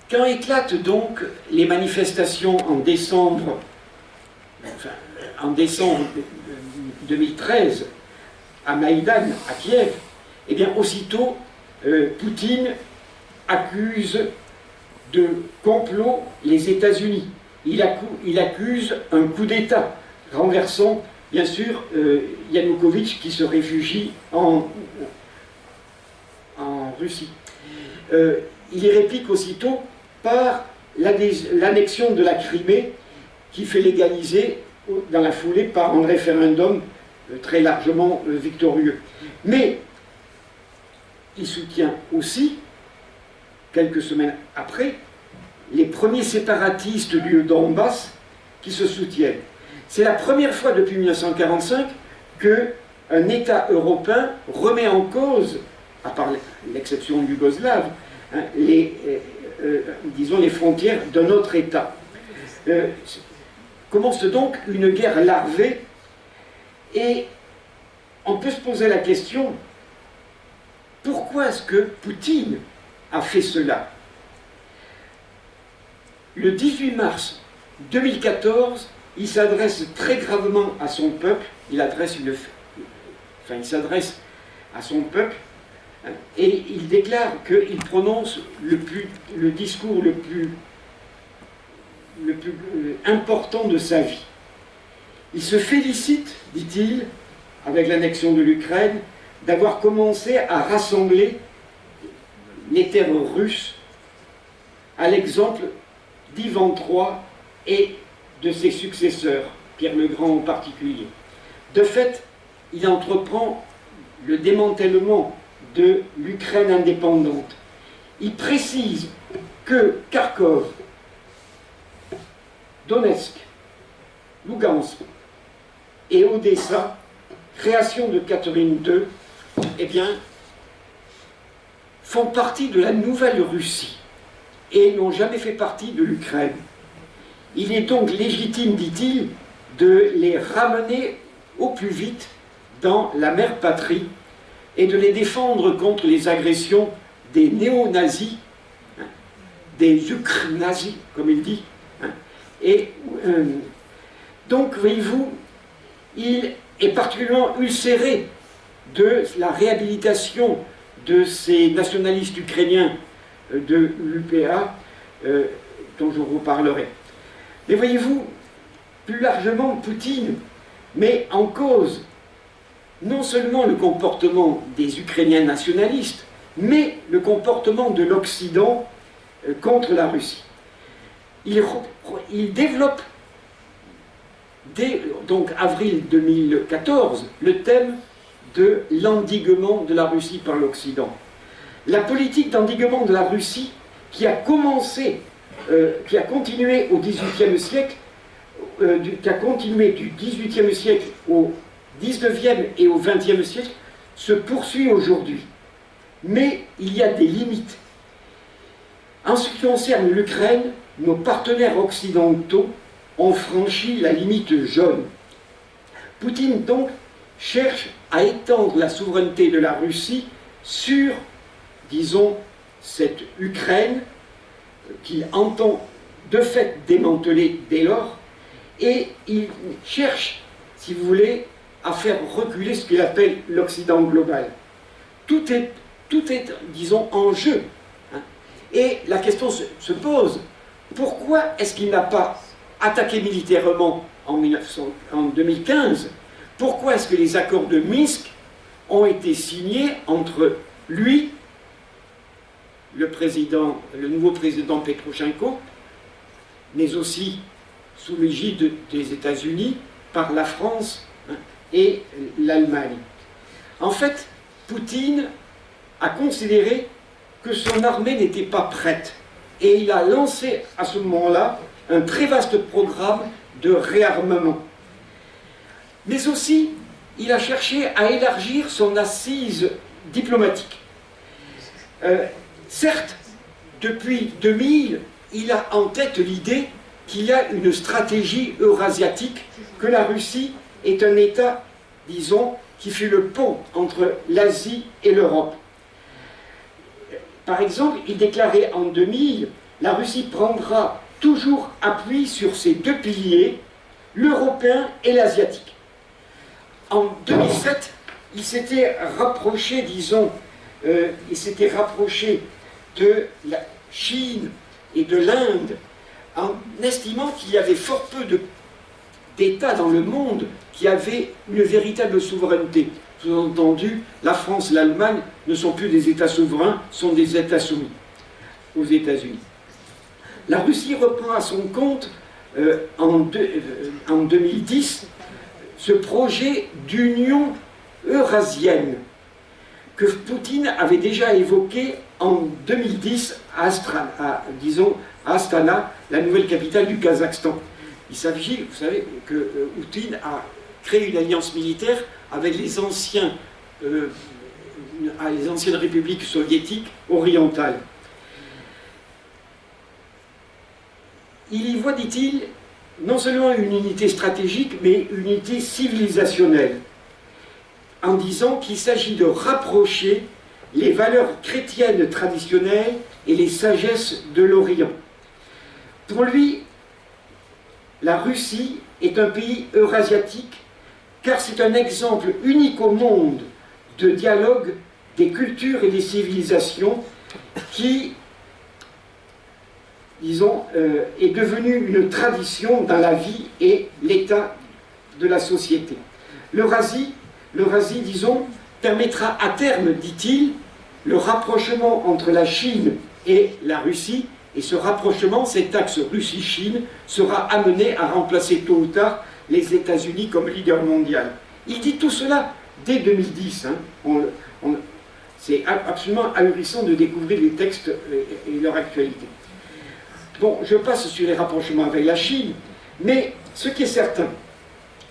Quand éclatent donc les manifestations en décembre 2013, à Maïdan, à Kiev, eh bien aussitôt, Poutine accuse de complot les États-Unis. Il accuse un coup d'État, renversant, bien sûr, Yanukovych qui se réfugie en Russie. Il y réplique aussitôt par l'annexion de la Crimée, qui fait légaliser dans la foulée par un référendum très largement victorieux. Mais il soutient aussi, quelques semaines après, les premiers séparatistes du Donbass qui se soutiennent. C'est la première fois depuis 1945 qu'un État européen remet en cause, à part l'exception yougoslave, hein, disons les frontières d'un autre État. Commence donc une guerre larvée, et on peut se poser la question, pourquoi est-ce que Poutine a fait cela? Le 18 mars 2014, il s'adresse très gravement à son peuple, il s'adresse à son peuple, hein, et il déclare qu'il prononce le discours le plus important de sa vie. Il se félicite, dit-il, avec l'annexion de l'Ukraine, d'avoir commencé à rassembler les terres russes à l'exemple d'Ivan III et de ses successeurs, Pierre le Grand en particulier. De fait, il entreprend le démantèlement de l'Ukraine indépendante. Il précise que Kharkov, Donetsk, Lugansk et Odessa, création de Catherine II, eh bien, font partie de la nouvelle Russie et n'ont jamais fait partie de l'Ukraine. Il est donc légitime, dit-il, de les ramener au plus vite dans la mère patrie et de les défendre contre les agressions des néo-nazis, hein, des ukr-nazis, comme il dit. Hein. Et donc, voyez-vous, il est particulièrement ulcéré de la réhabilitation de ces nationalistes ukrainiens de l'UPA, dont je vous parlerai. Mais voyez-vous, plus largement, Poutine met en cause non seulement le comportement des Ukrainiens nationalistes, mais le comportement de l'Occident contre la Russie. Il développe, dès donc avril 2014, le thème de l'endiguement de la Russie par l'Occident. La politique d'endiguement de la Russie qui a continué au XVIIIe siècle, qui a continué du XVIIIe siècle au XIXe et au XXe siècle, se poursuit aujourd'hui. Mais il y a des limites. En ce qui concerne l'Ukraine, nos partenaires occidentaux ont franchi la limite jaune. Poutine, donc, cherche à étendre la souveraineté de la Russie sur, disons, cette Ukraine qu'il entend de fait démanteler dès lors, et il cherche, si vous voulez, à faire reculer ce qu'il appelle l'Occident global. Tout est, disons, en jeu. Hein. Et la question se pose, pourquoi est-ce qu'il n'a pas attaqué militairement en 2015? Pourquoi est-ce que les accords de Minsk ont été signés entre lui, le nouveau président Petroschenko, mais aussi sous l'égide des États-Unis, par la France, hein, et l'Allemagne? En fait, Poutine a considéré que son armée n'était pas prête. Et il a lancé à ce moment-là un très vaste programme de réarmement. Mais aussi, il a cherché à élargir son assise diplomatique. Certes, depuis 2000, il a en tête l'idée qu'il y a une stratégie eurasiatique, que la Russie est un État, disons, qui fait le pont entre l'Asie et l'Europe. Par exemple, il déclarait en 2000, la Russie prendra toujours appui sur ces deux piliers, l'européen et l'asiatique. En 2007, il s'était rapproché, disons, de la Chine et de l'Inde, en estimant qu'il y avait fort peu d'États dans le monde qui avaient une véritable souveraineté. Sous-entendu, la France et l'Allemagne ne sont plus des États souverains, sont des États soumis aux États-Unis. La Russie reprend à son compte, en 2010, ce projet d'union eurasienne que Poutine avait déjà évoqué en 2010 à Astana, la nouvelle capitale du Kazakhstan. Il s'agit, vous savez, que Poutine a créé une alliance militaire avec les anciennes républiques soviétiques orientales. Il y voit, dit-il, non seulement une unité stratégique, mais une unité civilisationnelle, en disant qu'il s'agit de rapprocher les valeurs chrétiennes traditionnelles et les sagesses de l'Orient. Pour lui, la Russie est un pays eurasiatique, car c'est un exemple unique au monde de dialogue des cultures et des civilisations qui, disons, est devenue une tradition dans la vie et l'état de la société. L'Eurasie, disons, permettra à terme, dit-il, le rapprochement entre la Chine et la Russie, et ce rapprochement, cet axe Russie-Chine, sera amené à remplacer tôt ou tard les États-Unis comme leader mondial. Il dit tout cela dès 2010. Hein. C'est absolument ahurissant de découvrir les textes et leur actualité. Bon, je passe sur les rapprochements avec la Chine, mais ce qui est certain,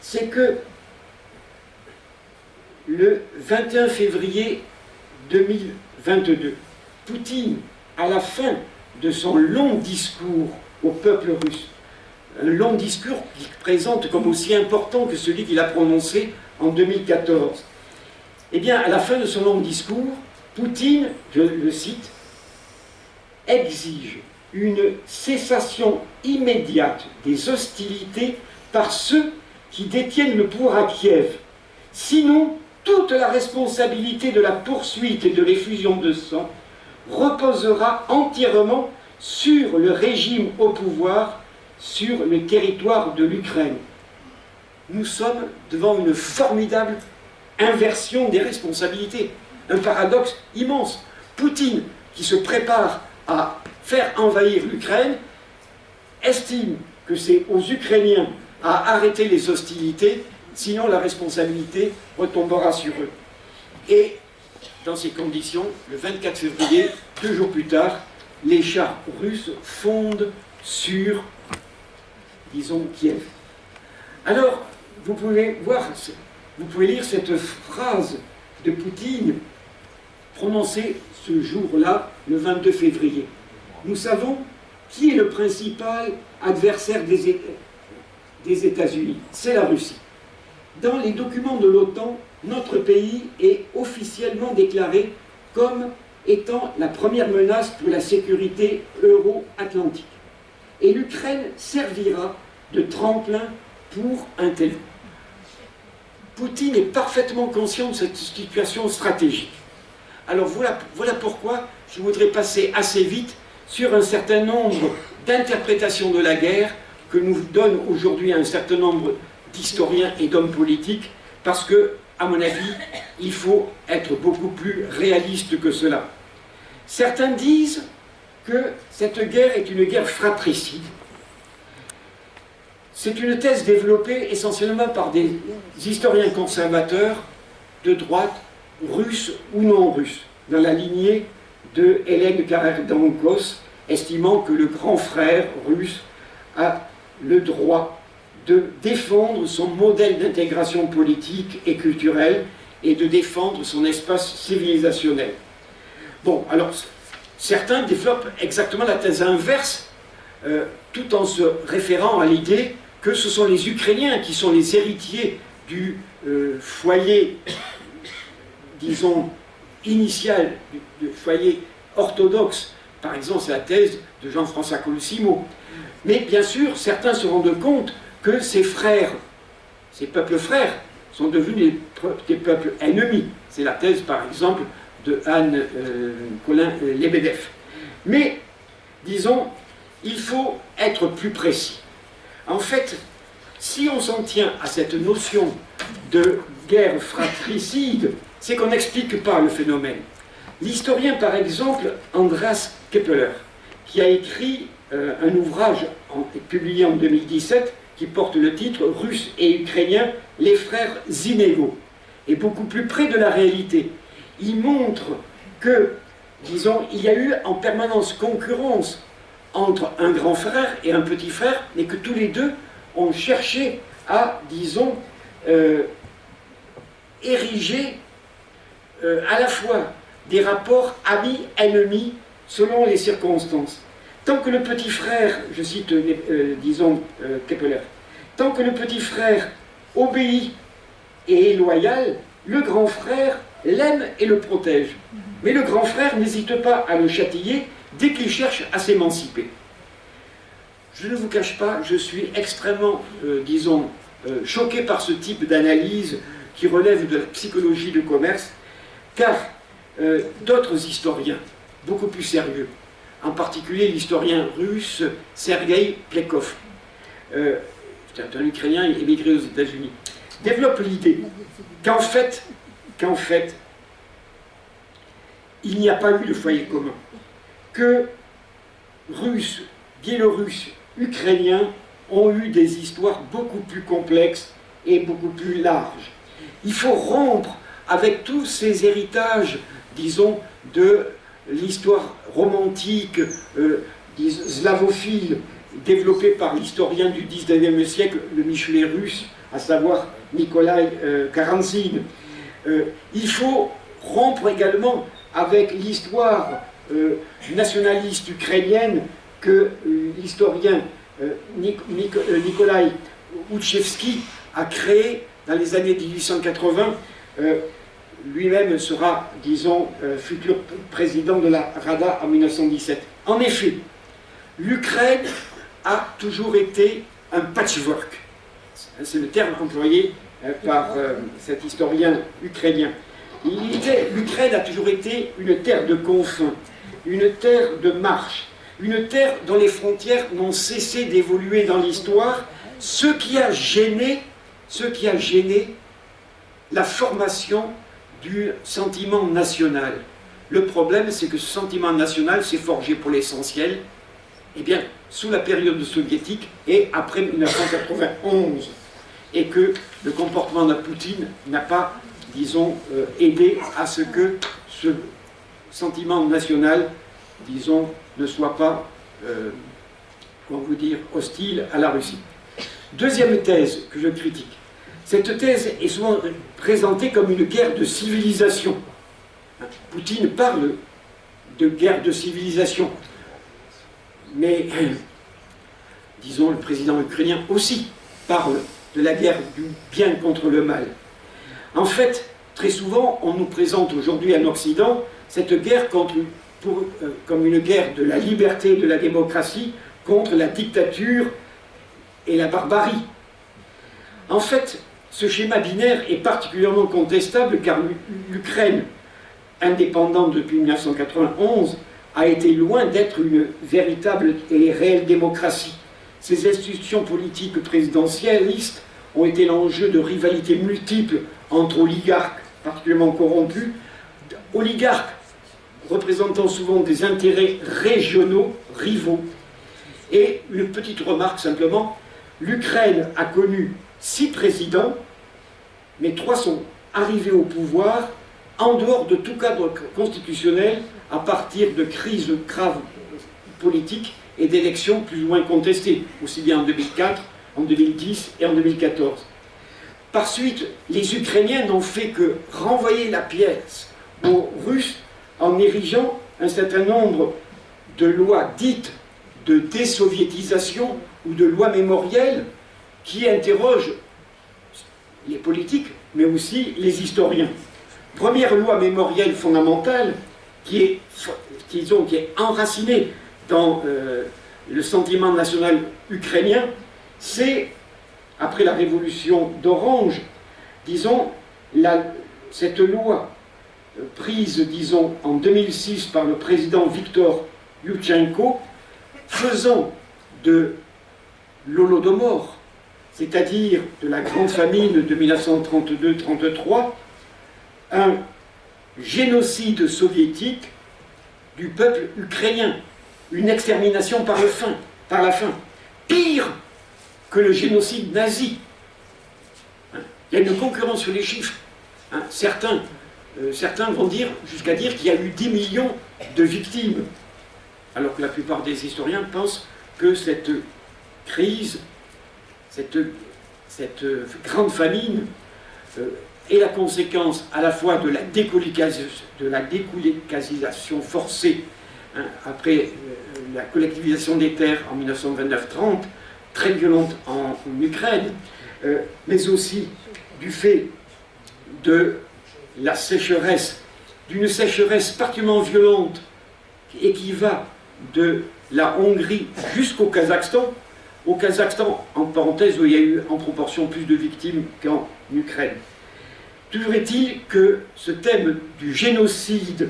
c'est que le 21 février 2022, Poutine, à la fin de son long discours au peuple russe, un long discours qu'il présente comme aussi important que celui qu'il a prononcé en 2014, eh bien, à la fin de son long discours, Poutine, je le cite, exige une cessation immédiate des hostilités par ceux qui détiennent le pouvoir à Kiev. Sinon, toute la responsabilité de la poursuite et de l'effusion de sang reposera entièrement sur le régime au pouvoir, sur le territoire de l'Ukraine. Nous sommes devant une formidable inversion des responsabilités, un paradoxe immense. Poutine, qui se prépare à faire envahir l'Ukraine, estime que c'est aux Ukrainiens à arrêter les hostilités, sinon la responsabilité retombera sur eux. Et dans ces conditions, le 24 février, 2 jours plus tard, les chars russes fondent sur, disons, Kiev. Alors, vous pouvez lire cette phrase de Poutine prononcée ce jour-là, le 22 février. Nous savons qui est le principal adversaire des États-Unis. C'est la Russie. Dans les documents de l'OTAN, notre pays est officiellement déclaré comme étant la première menace pour la sécurité euro-atlantique. Et l'Ukraine servira de tremplin pour un tel. Poutine est parfaitement conscient de cette situation stratégique. Alors voilà pourquoi je voudrais passer assez vite sur un certain nombre d'interprétations de la guerre que nous donnent aujourd'hui un certain nombre d'historiens et d'hommes politiques, parce que, à mon avis, il faut être beaucoup plus réaliste que cela. Certains disent que cette guerre est une guerre fratricide. C'est une thèse développée essentiellement par des historiens conservateurs de droite, russes ou non russes, dans la lignée de Hélène Carrère-Dankos, estimant que le grand frère russe a le droit de défendre son modèle d'intégration politique et culturelle et de défendre son espace civilisationnel. Bon, alors, certains développent exactement la thèse inverse, tout en se référant à l'idée que ce sont les Ukrainiens qui sont les héritiers du foyer, disons, initial, du foyer orthodoxe. Par exemple, c'est la thèse de Jean-François Colosimo. Mais bien sûr, certains se rendent compte que ces frères, ces peuples frères, sont devenus des peuples ennemis. C'est la thèse, par exemple, de Anne Colin-Lebedev. Mais, disons, il faut être plus précis. En fait, si on s'en tient à cette notion de guerre fratricide, c'est qu'on n'explique pas le phénomène. L'historien, par exemple, Andras Kepler, qui a écrit un ouvrage publié en 2017 qui porte le titre « Russes et Ukrainiens, les frères inégaux », est beaucoup plus près de la réalité. Il montre que, disons, il y a eu en permanence concurrence entre un grand frère et un petit frère, mais que tous les deux ont cherché à, disons, ériger à la fois des rapports amis-ennemis selon les circonstances. Tant que le petit frère, je cite, disons, Kepler, tant que le petit frère obéit et est loyal, le grand frère l'aime et le protège. Mais le grand frère n'hésite pas à le châtier dès qu'il cherche à s'émanciper. Je ne vous cache pas, je suis extrêmement, disons, choqué par ce type d'analyse qui relève de la psychologie du commerce, car d'autres historiens, beaucoup plus sérieux, en particulier l'historien russe Sergueï Plekov, c'est un Ukrainien émigré aux États-Unis, développe l'idée qu'en fait, il n'y a pas eu de foyer commun, que Russes, Biélorusses, Ukrainiens ont eu des histoires beaucoup plus complexes et beaucoup plus larges. Il faut rompre avec tous ces héritages, disons, de l'histoire romantique, slavophile, développée par l'historien du XIXe siècle, le Michelet russe, à savoir Nikolai Karamzin. Il faut rompre également avec l'histoire nationaliste ukrainienne que l'historien Nikolai Outchevski a créé dans les années 1880. Lui-même sera, disons, futur président de la Rada en 1917. En effet, l'Ukraine a toujours été un patchwork. C'est le terme employé par cet historien ukrainien. L'Ukraine a toujours été une terre de confins, une terre de marche, une terre dont les frontières n'ont cessé d'évoluer dans l'histoire, ce qui a gêné la formation du sentiment national. Le problème, c'est que ce sentiment national s'est forgé pour l'essentiel, eh bien, sous la période soviétique et après 1991, et que le comportement de Poutine n'a pas, disons, aider à ce que ce sentiment national, disons, ne soit pas, comment vous dire, hostile à la Russie. Deuxième thèse que je critique. Cette thèse est souvent présentée comme une guerre de civilisation. Poutine parle de guerre de civilisation. Mais, disons, le président ukrainien aussi parle de la guerre du bien contre le mal. En fait, très souvent, on nous présente aujourd'hui en Occident cette guerre comme une guerre de la liberté et de la démocratie contre la dictature et la barbarie. En fait, ce schéma binaire est particulièrement contestable car l'Ukraine, indépendante depuis 1991, a été loin d'être une véritable et réelle démocratie. Ses institutions politiques présidentialistes ont été l'enjeu de rivalités multiples entre oligarques particulièrement corrompus, oligarques représentant souvent des intérêts régionaux, rivaux. Et une petite remarque simplement, l'Ukraine a connu 6 présidents, mais 3 sont arrivés au pouvoir en dehors de tout cadre constitutionnel à partir de crises graves politiques et d'élections plus ou moins contestées, aussi bien en 2004, en 2010 et en 2014. Par suite, les Ukrainiens n'ont fait que renvoyer la pièce aux Russes en érigeant un certain nombre de lois dites de désoviétisation ou de lois mémorielles qui interrogent les politiques, mais aussi les historiens. Première loi mémorielle fondamentale qui est enracinée dans le sentiment national ukrainien, c'est, après la révolution d'Orange, disons, cette loi prise, disons, en 2006 par le président Viktor Yushchenko, faisant de l'Holodomor, c'est-à-dire de la grande famine de 1932-33, un génocide soviétique du peuple ukrainien, une extermination par la faim, pire que le génocide nazi. Il y a une concurrence sur les chiffres. Certains vont dire jusqu'à dire qu'il y a eu 10 millions de victimes, alors que la plupart des historiens pensent que cette crise, cette grande famine est la conséquence à la fois de la décolonisation forcée après la collectivisation des terres en 1929-30, très violente en Ukraine, mais aussi du fait de la sécheresse, d'une sécheresse particulièrement violente et qui va de la Hongrie jusqu'au Kazakhstan. Au Kazakhstan, en parenthèse, où il y a eu en proportion plus de victimes qu'en Ukraine. Toujours est-il que ce thème du génocide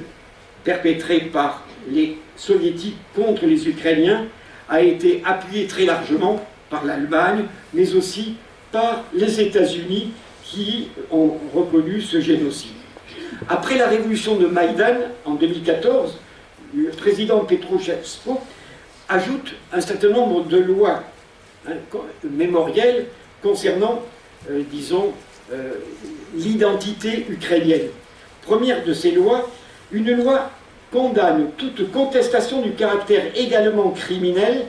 perpétré par les soviétiques contre les Ukrainiens a été appuyé très largement par l'Allemagne, mais aussi par les États-Unis qui ont reconnu ce génocide. Après la révolution de Maïdan en 2014, le président Petrouchevsko ajoute un certain nombre de lois mémorielles concernant, disons, l'identité ukrainienne. Première de ces lois, une loi condamne toute contestation du caractère également criminel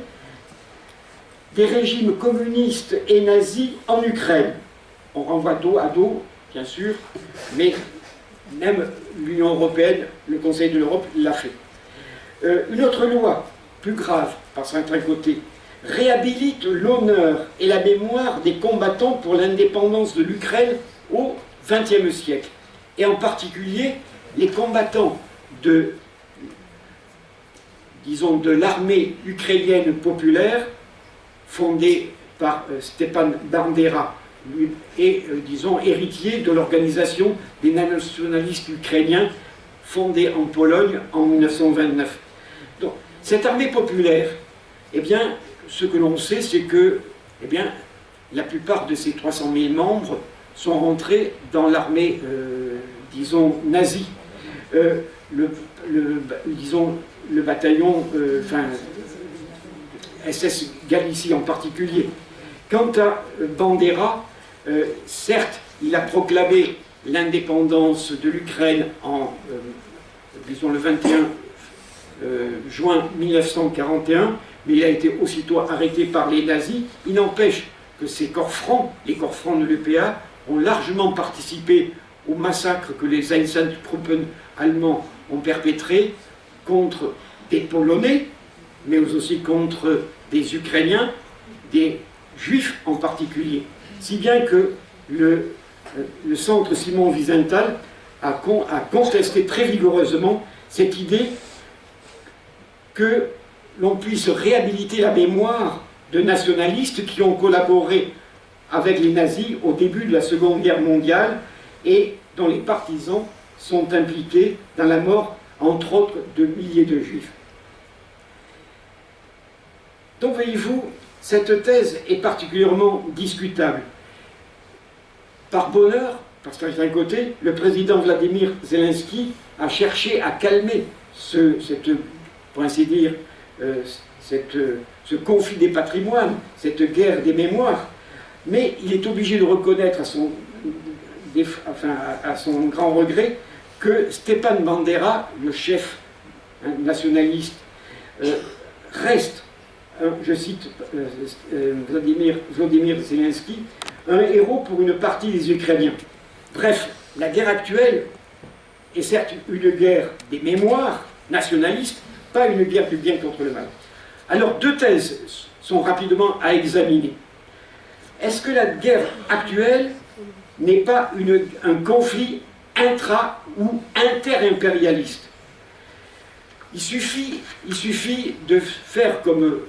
des régimes communistes et nazis en Ukraine. On renvoie dos à dos, bien sûr, mais même l'Union européenne, le Conseil de l'Europe l'a fait. Une autre loi, plus grave par certains côtés, réhabilite l'honneur et la mémoire des combattants pour l'indépendance de l'Ukraine au XXe siècle, et en particulier les combattants de l'armée ukrainienne populaire fondée par Stepan Bandera et, disons, héritier de l'organisation des nationalistes ukrainiens fondée en Pologne en 1929. Donc, cette armée populaire, eh bien, ce que l'on sait, c'est que, eh bien, la plupart de ces 300 000 membres sont rentrés dans l'armée, disons, nazie. Le bataillon, SS Galicie en particulier. Quant à Bandera, certes, il a proclamé l'indépendance de l'Ukraine en, disons, le 21 juin 1941, mais il a été aussitôt arrêté par les nazis. Il n'empêche que ces corps francs, les corps francs de l'EPA, ont largement participé au massacre que les Einsatzgruppen allemands ont perpétré contre des Polonais, mais aussi contre des Ukrainiens, des Juifs en particulier. Si bien que le centre Simon Wiesenthal a contesté très vigoureusement cette idée que l'on puisse réhabiliter la mémoire de nationalistes qui ont collaboré avec les nazis au début de la Seconde Guerre mondiale et dont les partisans sont impliqués dans la mort, entre autres, de milliers de Juifs. Donc, voyez-vous, cette thèse est particulièrement discutable. Par bonheur, parce qu'à un côté, le président Vladimir Zelensky a cherché à calmer pour ainsi dire, ce conflit des patrimoines, cette guerre des mémoires, mais il est obligé de reconnaître à son grand regret que Stepan Bandera, le chef nationaliste, reste, je cite Volodymyr Zelensky, un héros pour une partie des Ukrainiens. Bref, la guerre actuelle est certes une guerre des mémoires nationalistes, pas une guerre du bien contre le mal. Alors, deux thèses sont rapidement à examiner. Est-ce que la guerre actuelle n'est pas un conflit intra- ou inter-impérialiste? Il suffit de faire comme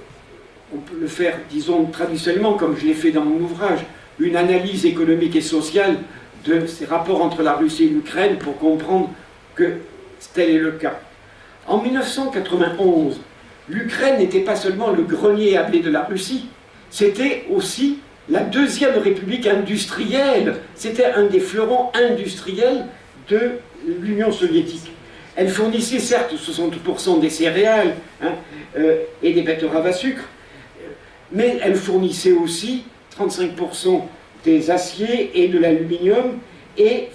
on peut le faire, disons, traditionnellement, comme je l'ai fait dans mon ouvrage, une analyse économique et sociale de ces rapports entre la Russie et l'Ukraine pour comprendre que tel est le cas. En 1991, l'Ukraine n'était pas seulement le grenier à blé de la Russie, c'était aussi la deuxième république industrielle, c'était un des fleurons industriels de l'Union soviétique. Elle fournissait certes 60% des céréales et des betteraves à sucre, mais elle fournissait aussi 35% des aciers et de l'aluminium et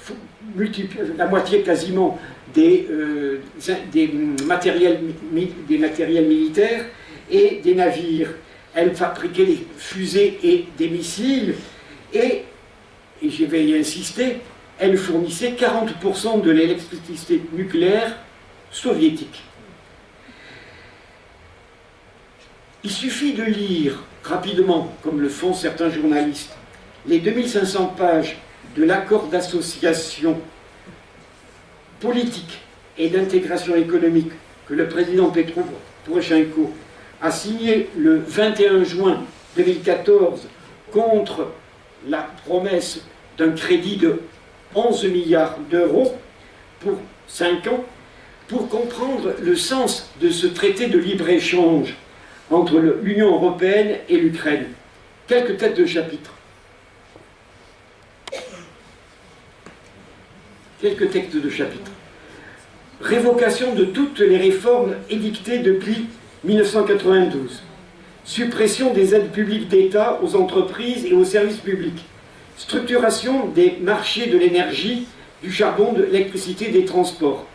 la moitié quasiment des matériels militaires et des navires. Elle fabriquait des fusées et des missiles et je vais y insister, elle fournissait 40% de l'électricité nucléaire soviétique. Il suffit de lire rapidement, comme le font certains journalistes, les 2500 pages de l'accord d'association politique et d'intégration économique que le président Petro Porochenko a signé le 21 juin 2014 contre la promesse d'un crédit de 11 milliards d'euros pour 5 ans, pour comprendre le sens de ce traité de libre-échange entre l'Union européenne et l'Ukraine. Quelques têtes de chapitre. Quelques textes de chapitre. Révocation de toutes les réformes édictées depuis 1992. Suppression des aides publiques d'État aux entreprises et aux services publics. Structuration des marchés de l'énergie, du charbon, de l'électricité, des transports.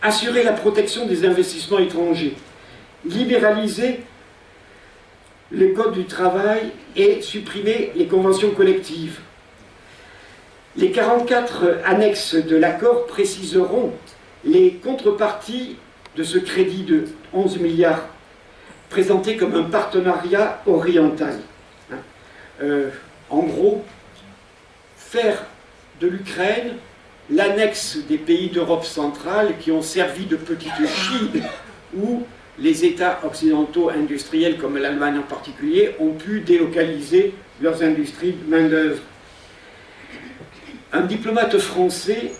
Assurer la protection des investissements étrangers. Libéraliser le code du travail et supprimer les conventions collectives. Les 44 annexes de l'accord préciseront les contreparties de ce crédit de 11 milliards présenté comme un partenariat oriental. En gros, faire de l'Ukraine l'annexe des pays d'Europe centrale qui ont servi de petite Chine où les États occidentaux industriels, comme l'Allemagne en particulier, ont pu délocaliser leurs industries de main-d'œuvre. Un diplomate français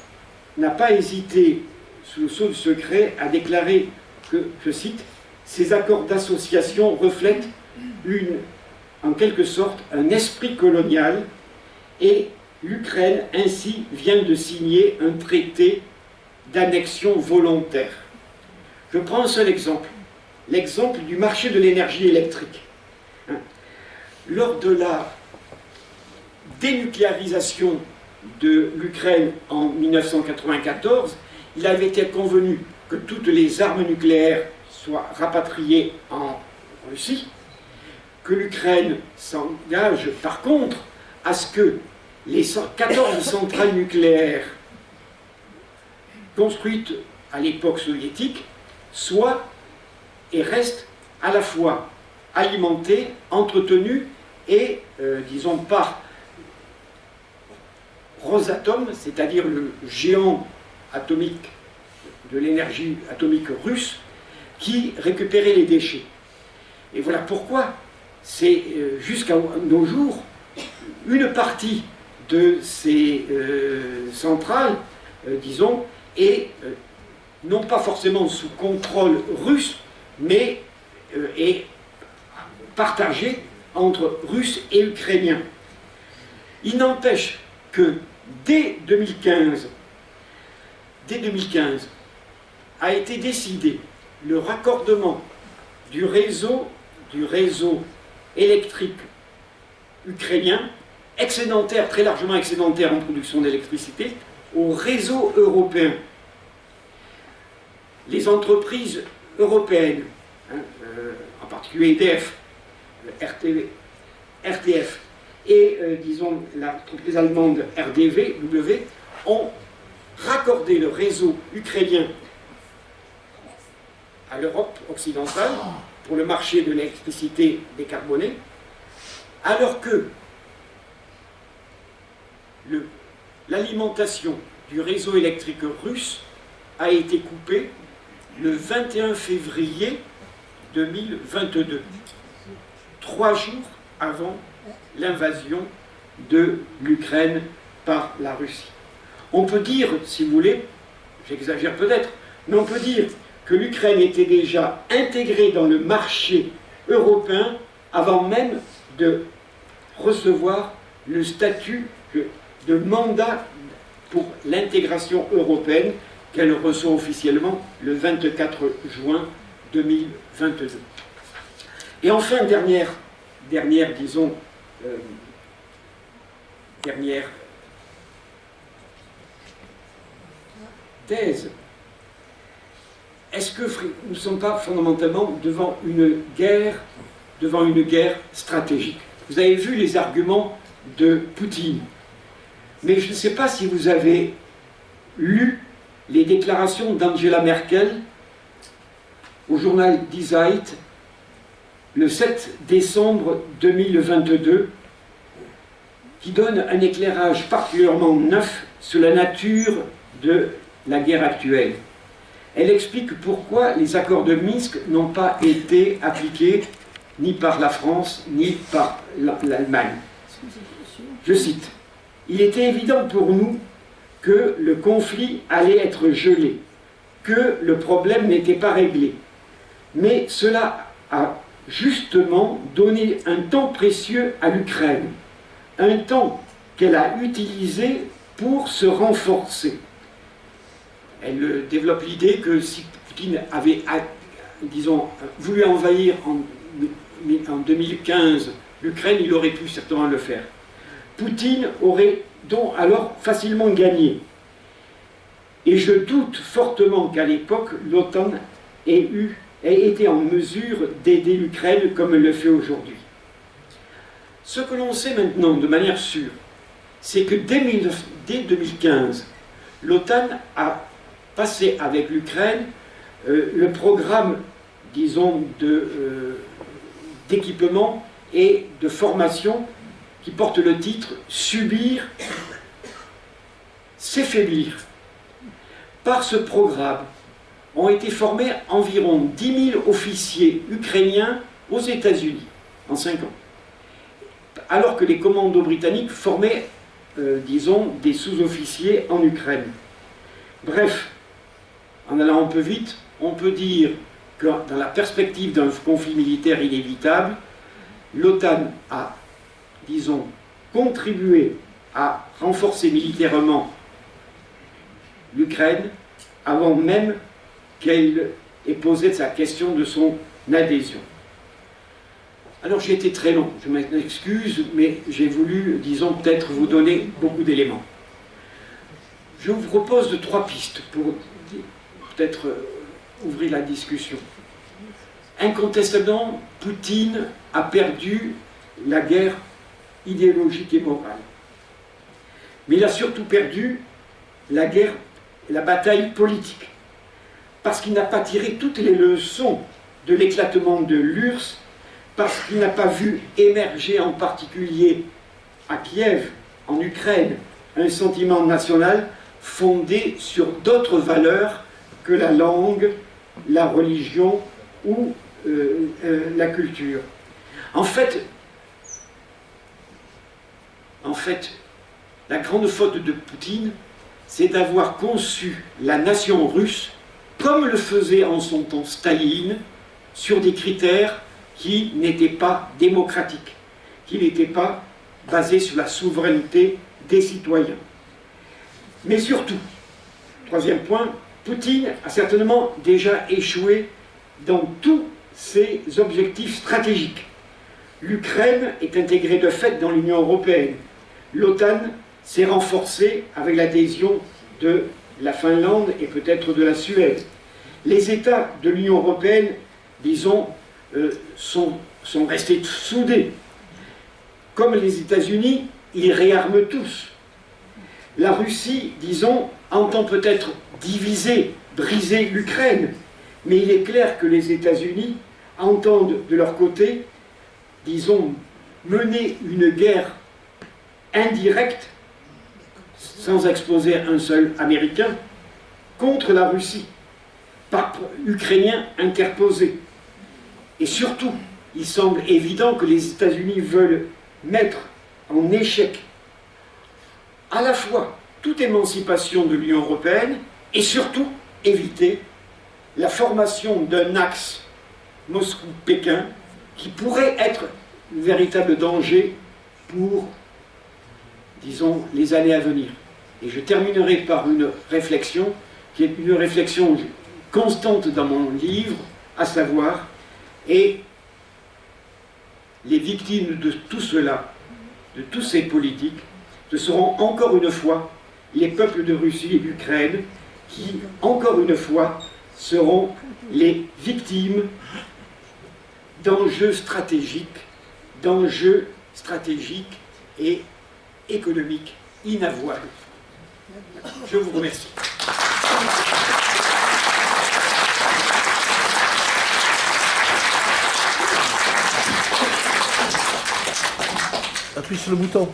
n'a pas hésité, sous le sceau du secret, à déclarer que, je cite, « ces accords d'association reflètent en quelque sorte un esprit colonial et l'Ukraine ainsi vient de signer un traité d'annexion volontaire ». Je prends un seul exemple, l'exemple du marché de l'énergie électrique. Lors de la dénucléarisation de l'Ukraine en 1994, il avait été convenu que toutes les armes nucléaires soient rapatriées en Russie, que l'Ukraine s'engage par contre à ce que les 14 centrales nucléaires construites à l'époque soviétique soient et restent à la fois alimentées, entretenues et, disons, par Rosatom, c'est-à-dire le géant atomique de l'énergie atomique russe, qui récupérait les déchets. Et voilà pourquoi c'est jusqu'à nos jours une partie de ces centrales, disons, est non pas forcément sous contrôle russe, mais est partagée entre Russes et Ukrainiens. Il n'empêche que dès 2015, a été décidé le raccordement du réseau électrique ukrainien, excédentaire, très largement excédentaire en production d'électricité, au réseau européen. Les entreprises européennes, en particulier EDF, RTF et, disons, l'entreprise allemande RDW, ont raccordé le réseau ukrainien à l'Europe occidentale pour le marché de l'électricité décarbonée, alors que l'alimentation du réseau électrique russe a été coupée le 21 février 2022, 3 jours avant l'invasion de l'Ukraine par la Russie. On peut dire, si vous voulez, j'exagère peut-être, mais on peut dire que l'Ukraine était déjà intégrée dans le marché européen avant même de recevoir le statut de mandat pour l'intégration européenne qu'elle reçoit officiellement le 24 juin 2022. Et enfin, dernière thèse. Est-ce que nous ne sommes pas fondamentalement devant une guerre stratégique? Vous avez vu les arguments de Poutine. Mais je ne sais pas si vous avez lu les déclarations d'Angela Merkel au journal Die Zeit le 7 décembre 2022, qui donne un éclairage particulièrement neuf sur la nature de la guerre actuelle. Elle explique pourquoi les accords de Minsk n'ont pas été appliqués ni par la France ni par l'Allemagne. Je cite: « Il était évident pour nous que le conflit allait être gelé, que le problème n'était pas réglé. Mais cela a justement donné un temps précieux à l'Ukraine, un temps qu'elle a utilisé pour se renforcer. » Elle développe l'idée que si Poutine avait, disons, voulu envahir en 2015 l'Ukraine, il aurait pu certainement le faire. Poutine aurait donc alors facilement gagné. Et je doute fortement qu'à l'époque, l'OTAN ait été en mesure d'aider l'Ukraine comme elle le fait aujourd'hui. Ce que l'on sait maintenant de manière sûre, c'est que dès 2015, l'OTAN a passé avec l'Ukraine le programme, disons, d'équipement et de formation qui porte le titre « Subir, s'affaiblir ». Par ce programme, ont été formés environ 10 000 officiers ukrainiens aux États-Unis en 5 ans, alors que les commandos britanniques formaient, disons, des sous-officiers en Ukraine. Bref, en allant un peu vite, on peut dire que dans la perspective d'un conflit militaire inévitable, l'OTAN a, disons, contribué à renforcer militairement l'Ukraine avant même qu'elle ait posé sa question de son adhésion. Alors j'ai été très long, je m'excuse, mais j'ai voulu, disons, peut-être vous donner beaucoup d'éléments. Je vous propose 3 pistes pour peut-être ouvrir la discussion. Incontestablement, Poutine a perdu la guerre idéologique et morale. Mais il a surtout perdu la guerre, la bataille politique. Parce qu'il n'a pas tiré toutes les leçons de l'éclatement de l'URSS, parce qu'il n'a pas vu émerger en particulier à Kiev, en Ukraine, un sentiment national fondé sur d'autres valeurs que la langue, la religion ou la culture. En fait, la grande faute de Poutine, c'est d'avoir conçu la nation russe comme le faisait en son temps Staline, sur des critères qui n'étaient pas démocratiques, qui n'étaient pas basés sur la souveraineté des citoyens. Mais surtout, 3e point, Poutine a certainement déjà échoué dans tous ses objectifs stratégiques. L'Ukraine est intégrée de fait dans l'Union européenne. L'OTAN s'est renforcée avec l'adhésion de la Finlande et peut-être de la Suède. Les États de l'Union européenne, disons, sont restés soudés. Comme les États-Unis, ils réarment tous. La Russie, disons, entend peut-être diviser, briser l'Ukraine, mais il est clair que les États-Unis entendent de leur côté, disons, mener une guerre indirecte, sans exposer un seul Américain, contre la Russie, par Ukrainiens interposés. Et surtout, il semble évident que les États-Unis veulent mettre en échec à la fois toute émancipation de l'Union européenne et surtout éviter la formation d'un axe Moscou-Pékin qui pourrait être un véritable danger pour, disons, les années à venir. Et je terminerai par une réflexion qui est une réflexion constante dans mon livre, à savoir, et les victimes de tout cela, de tous ces politiques, ce seront encore une fois les peuples de Russie et d'Ukraine qui, encore une fois, seront les victimes d'enjeux stratégiques et économiques inavouables. Je vous remercie. Appuie sur le bouton.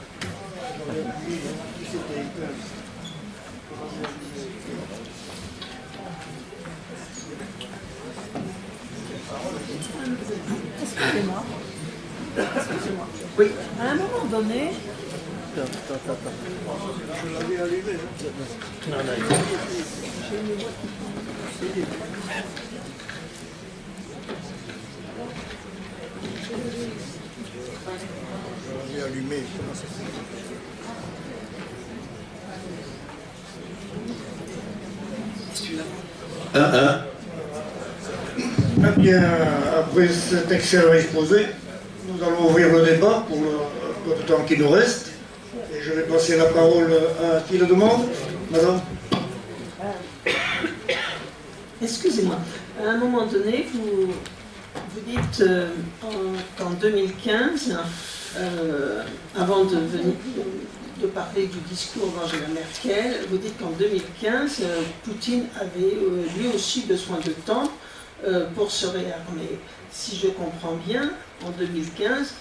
Excusez-moi. Excusez-moi. Oui. À un moment donné, Attends. Je l'avais allumé. Non, je l'avais allumé. Eh bien, après cet excellent exposé, nous allons ouvrir le débat pour le peu de temps qui nous reste. Et je vais passer la parole à qui le demande. Madame. excusez-moi, à un moment donné, vous dites qu'en 2015, avant de parler du discours d'Angela Merkel, vous dites qu'en 2015, Poutine avait lui aussi besoin de temps pour se réarmer. Si je comprends bien, en 2015,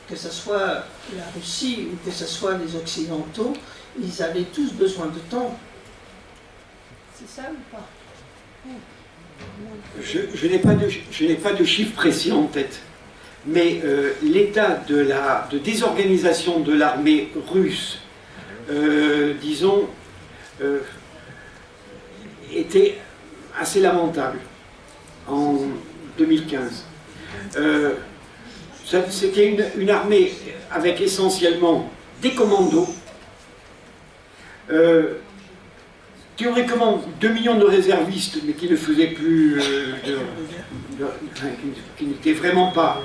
que ce soit la Russie ou que ce soit les Occidentaux, ils avaient tous besoin de temps. C'est ça ou pas? Je n'ai pas de chiffre précis en tête, mais l'état de désorganisation de l'armée russe, disons, était assez lamentable en 2015. C'était une armée avec essentiellement des commandos, théoriquement 2 millions de réservistes, mais qui ne faisaient plus, qui n'étaient vraiment pas.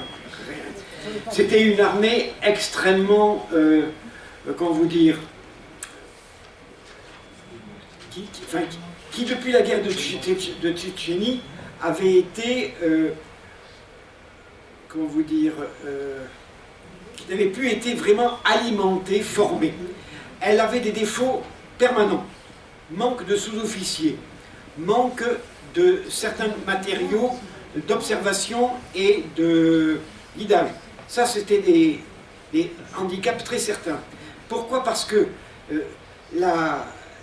C'était une armée extrêmement, comment vous dire, qui, depuis la guerre de Tchétchénie, avait été, comment vous dire, qui n'avait plus été vraiment alimentée, formée. Elle avait des défauts permanents. Manque de sous-officiers, manque de certains matériaux d'observation et de guidage. Ça, c'était des handicaps très certains. Pourquoi? Parce que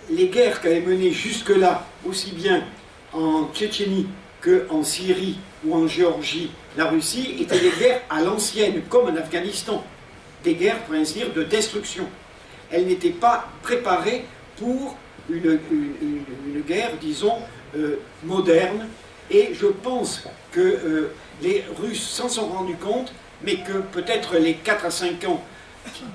les guerres qu'avait menées jusque-là, aussi bien en Tchétchénie qu'en Syrie ou en Géorgie, la Russie, étaient des guerres à l'ancienne, comme en Afghanistan. Des guerres, pour ainsi dire, de destruction. Elle n'était pas préparée pour une guerre, disons, moderne. Et je pense que les Russes s'en sont rendus compte, mais que peut-être les 4 à 5 ans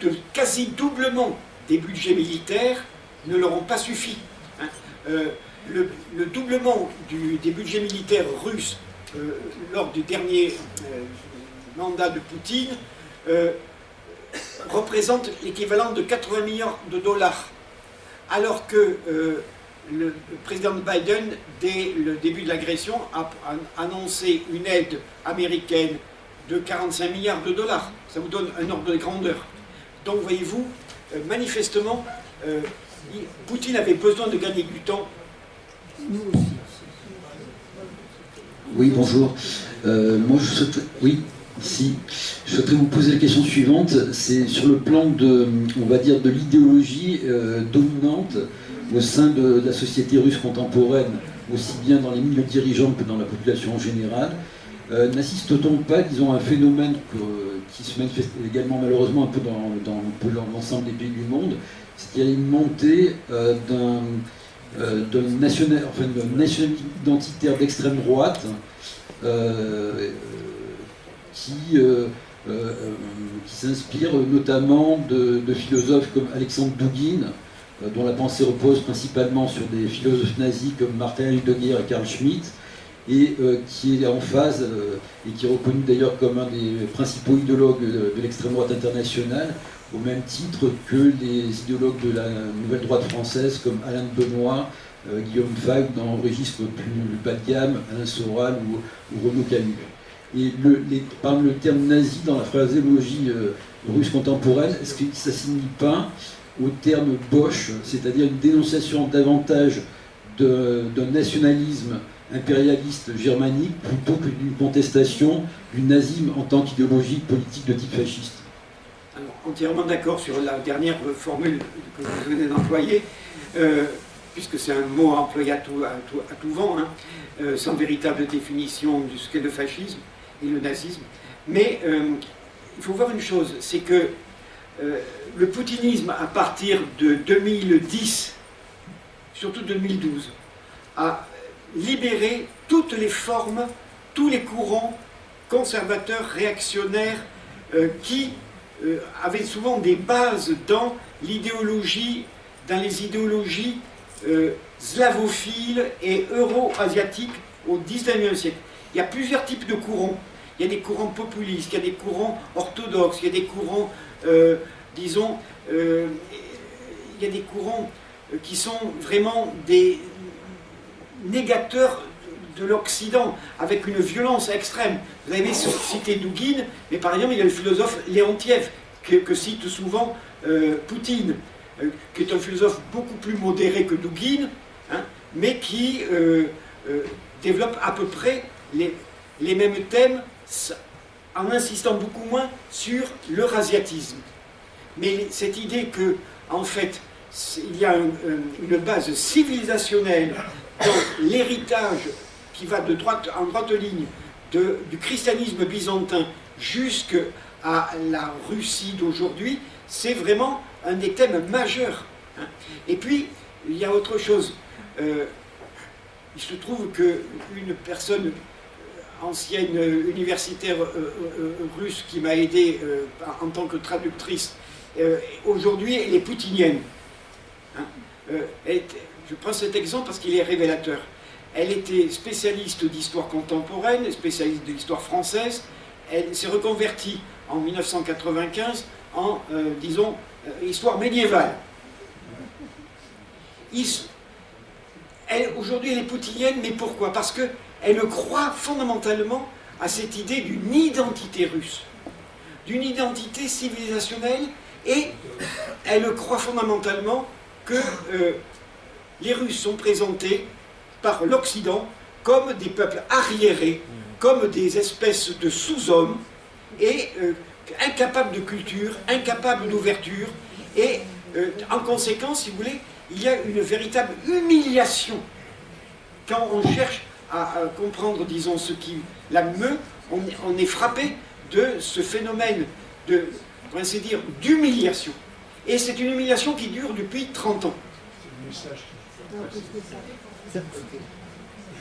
de quasi-doublement des budgets militaires ne leur ont pas suffi. Hein. Le doublement des budgets militaires russes lors du dernier mandat de Poutine représente l'équivalent de 80 milliards de dollars, alors que le président Biden, dès le début de l'agression, a annoncé une aide américaine de 45 milliards de dollars. Ça vous donne un ordre de grandeur. Donc, voyez-vous, manifestement, Poutine avait besoin de gagner du temps. Nous aussi. Oui, bonjour. Moi, je souhaiterais... Oui, ici. Je souhaiterais vous poser la question suivante. C'est sur le plan de, on va dire, de l'idéologie dominante au sein de la société russe contemporaine, aussi bien dans les milieux dirigeants que dans la population en général. N'assiste-t-on pas, disons, à un phénomène qui se manifeste également malheureusement un peu dans l'ensemble des pays du monde, c'est-à-dire une montée d'un nationalisme identitaire d'extrême droite qui s'inspire notamment de philosophes comme Alexandre Douguine, dont la pensée repose principalement sur des philosophes nazis comme Martin Heidegger et Carl Schmitt, et qui est en phase, et qui est reconnu d'ailleurs comme un des principaux idéologues de l'extrême droite internationale, au même titre que les idéologues de la nouvelle droite française comme Alain de Benoît, Guillaume Fay, dans un registre plus bas de gamme, Alain Soral ou Renaud Camus. Et par le terme nazi dans la phraséologie russe contemporaine, est-ce que ça ne signifie pas au terme Bosch, c'est-à-dire une dénonciation davantage d'un nationalisme impérialiste germanique plutôt que d'une contestation du nazisme en tant qu'idéologie politique de type fasciste? Alors, entièrement d'accord sur la dernière formule que vous venez d'employer, puisque c'est un mot employé à tout vent, hein, sans véritable définition de ce qu'est le fascisme et le nazisme. Mais il faut voir une chose, c'est que le poutinisme, à partir de 2010, surtout 2012, a libéré toutes les formes, tous les courants conservateurs, réactionnaires, qui avaient souvent des bases dans l'idéologie, dans les idéologies slavophiles et euro-asiatiques au XIXe siècle. Il y a plusieurs types de courants. Il y a des courants populistes, il y a des courants orthodoxes, il y a des courants, disons, il y a des courants qui sont vraiment des négateurs de l'Occident, avec une violence extrême. Vous avez cité Douguine, mais par exemple, il y a le philosophe Léontiev, que cite souvent Poutine, qui est un philosophe beaucoup plus modéré que Douguine, hein, mais qui développe à peu près les mêmes thèmes, en insistant beaucoup moins sur l'eurasiatisme. Mais cette idée que, en fait, il y a une base civilisationnelle dans l'héritage qui va en droite ligne du christianisme byzantin jusqu'à la Russie d'aujourd'hui, c'est vraiment un des thèmes majeurs. Hein. Et puis, il y a autre chose. Il se trouve qu'une personne ancienne universitaire russe qui m'a aidé en tant que traductrice, aujourd'hui, elle est poutinienne. Hein. Je prends cet exemple parce qu'il est révélateur. Elle était spécialiste d'histoire contemporaine, spécialiste de l'histoire française. Elle s'est reconvertie en 1995 en, disons, histoire médiévale. aujourd'hui, elle est poutinienne, mais pourquoi? Parce qu'elle croit fondamentalement à cette idée d'une identité russe, d'une identité civilisationnelle, et elle croit fondamentalement que les Russes sont présentés par l'Occident comme des peuples arriérés, comme des espèces de sous-hommes, et incapables de culture, incapables d'ouverture, et en conséquence, si vous voulez, il y a une véritable humiliation. Quand on cherche à comprendre, disons, ce qui la meut, on est frappé de ce phénomène de, pour ainsi dire, d'humiliation. Et c'est une humiliation qui dure depuis 30 ans.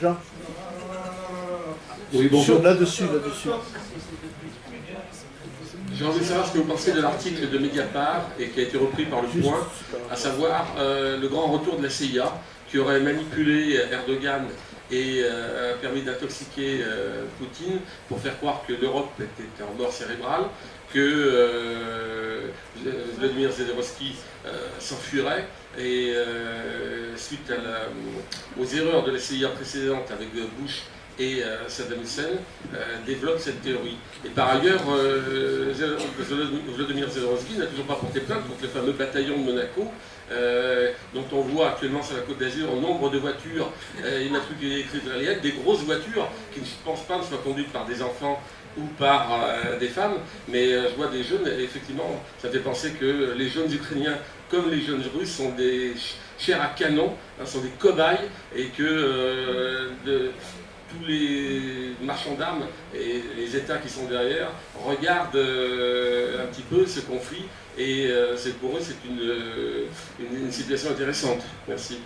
Jean, Oui, bonjour. là-dessus. J'ai envie de savoir ce que vous pensez de l'article de Mediapart et qui a été repris par Le Point, à savoir le grand retour de la CIA qui aurait manipulé Erdogan et permis d'intoxiquer Poutine pour faire croire que l'Europe était en mort cérébrale, que Vladimir Zelensky s'enfuirait et suite aux erreurs de la CIA précédente avec Bush et Saddam Hussein développe cette théorie. Et par ailleurs, Vladimir Zelensky n'a toujours pas porté plainte contre le fameux bataillon de Monaco, dont on voit actuellement sur la Côte d'Azur un nombre de voitures immatriculées israéliennes, des grosses voitures qui ne pense pas ne soient conduites par des enfants ou par des femmes, mais je vois des jeunes, et effectivement, ça fait penser que les jeunes Ukrainiens, comme les jeunes Russes, sont des chairs à canon, sont des cobayes, et que tous les marchands d'armes et les États qui sont derrière regardent un petit peu ce conflit, et pour eux c'est une situation intéressante. Merci.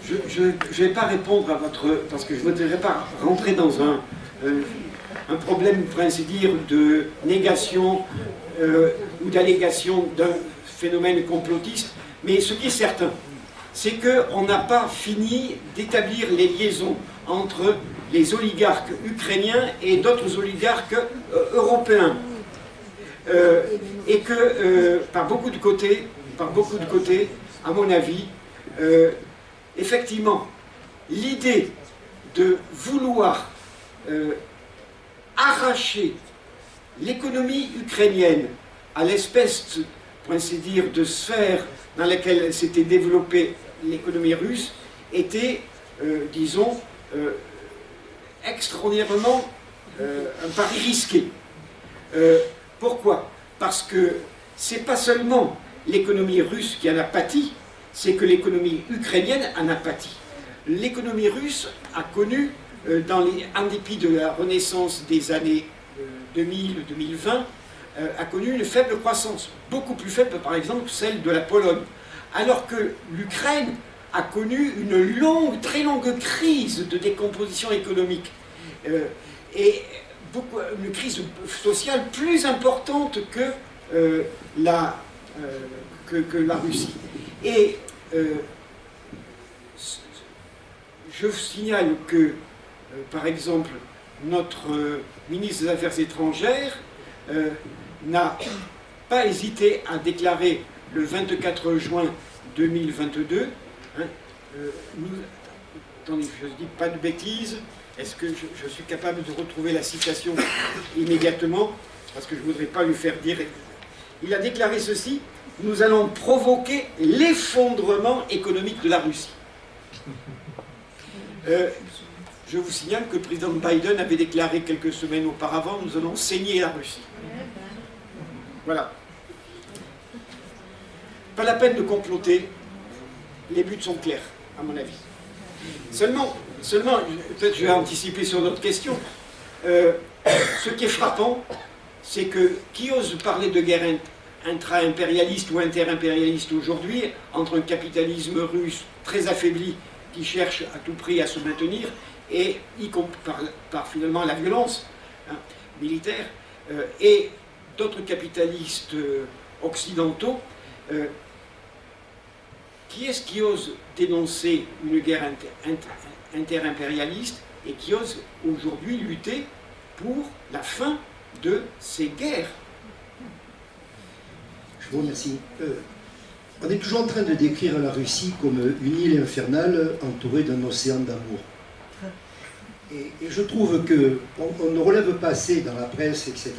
Je ne vais pas répondre à votre... parce que je ne voudrais pas rentrer dans un problème, pour ainsi dire, de négation ou d'allégation d'un phénomène complotiste, mais ce qui est certain, c'est qu'on n'a pas fini d'établir les liaisons entre les oligarques ukrainiens et d'autres oligarques européens. Et que par beaucoup de côtés, à mon avis, effectivement, l'idée de vouloir arracher l'économie ukrainienne à l'espèce, pour ainsi dire, de sphère dans laquelle s'était développée l'économie russe était, disons, extraordinairement un pari risqué. Pourquoi? Parce que c'est pas seulement l'économie russe qui en a pâti, c'est que l'économie ukrainienne en a pâti. L'économie russe a connu, en dépit de la renaissance des années 2000-2020, a connu une faible croissance, beaucoup plus faible par exemple que celle de la Pologne, alors que l'Ukraine a connu une très longue crise de décomposition économique, et une crise sociale plus importante que la Russie. Et je signale que, par exemple, notre ministre des Affaires étrangères n'a pas hésité à déclarer le 24 juin 2022, attendez, je ne dis pas de bêtises, est-ce que je suis capable de retrouver la citation immédiatement, parce que je ne voudrais pas lui faire dire... Il a déclaré ceci: nous allons provoquer l'effondrement économique de la Russie. Je vous signale que le président Biden avait déclaré quelques semaines auparavant: nous allons saigner la Russie. Voilà. Pas la peine de comploter, les buts sont clairs, à mon avis. Seulement peut-être je vais anticiper sur d'autres questions. Ce qui est frappant, c'est que qui ose parler de guerre intra-impérialiste ou inter-impérialiste aujourd'hui, entre un capitalisme russe très affaibli qui cherche à tout prix à se maintenir, et par finalement la violence militaire, et d'autres capitalistes occidentaux, qui est-ce qui ose dénoncer une guerre inter-impérialiste et qui ose aujourd'hui lutter pour la fin de ces guerres? Je vous remercie. On est toujours en train de décrire la Russie comme une île infernale entourée d'un océan d'amour. Et je trouve qu'on ne relève pas assez dans la presse, etc.,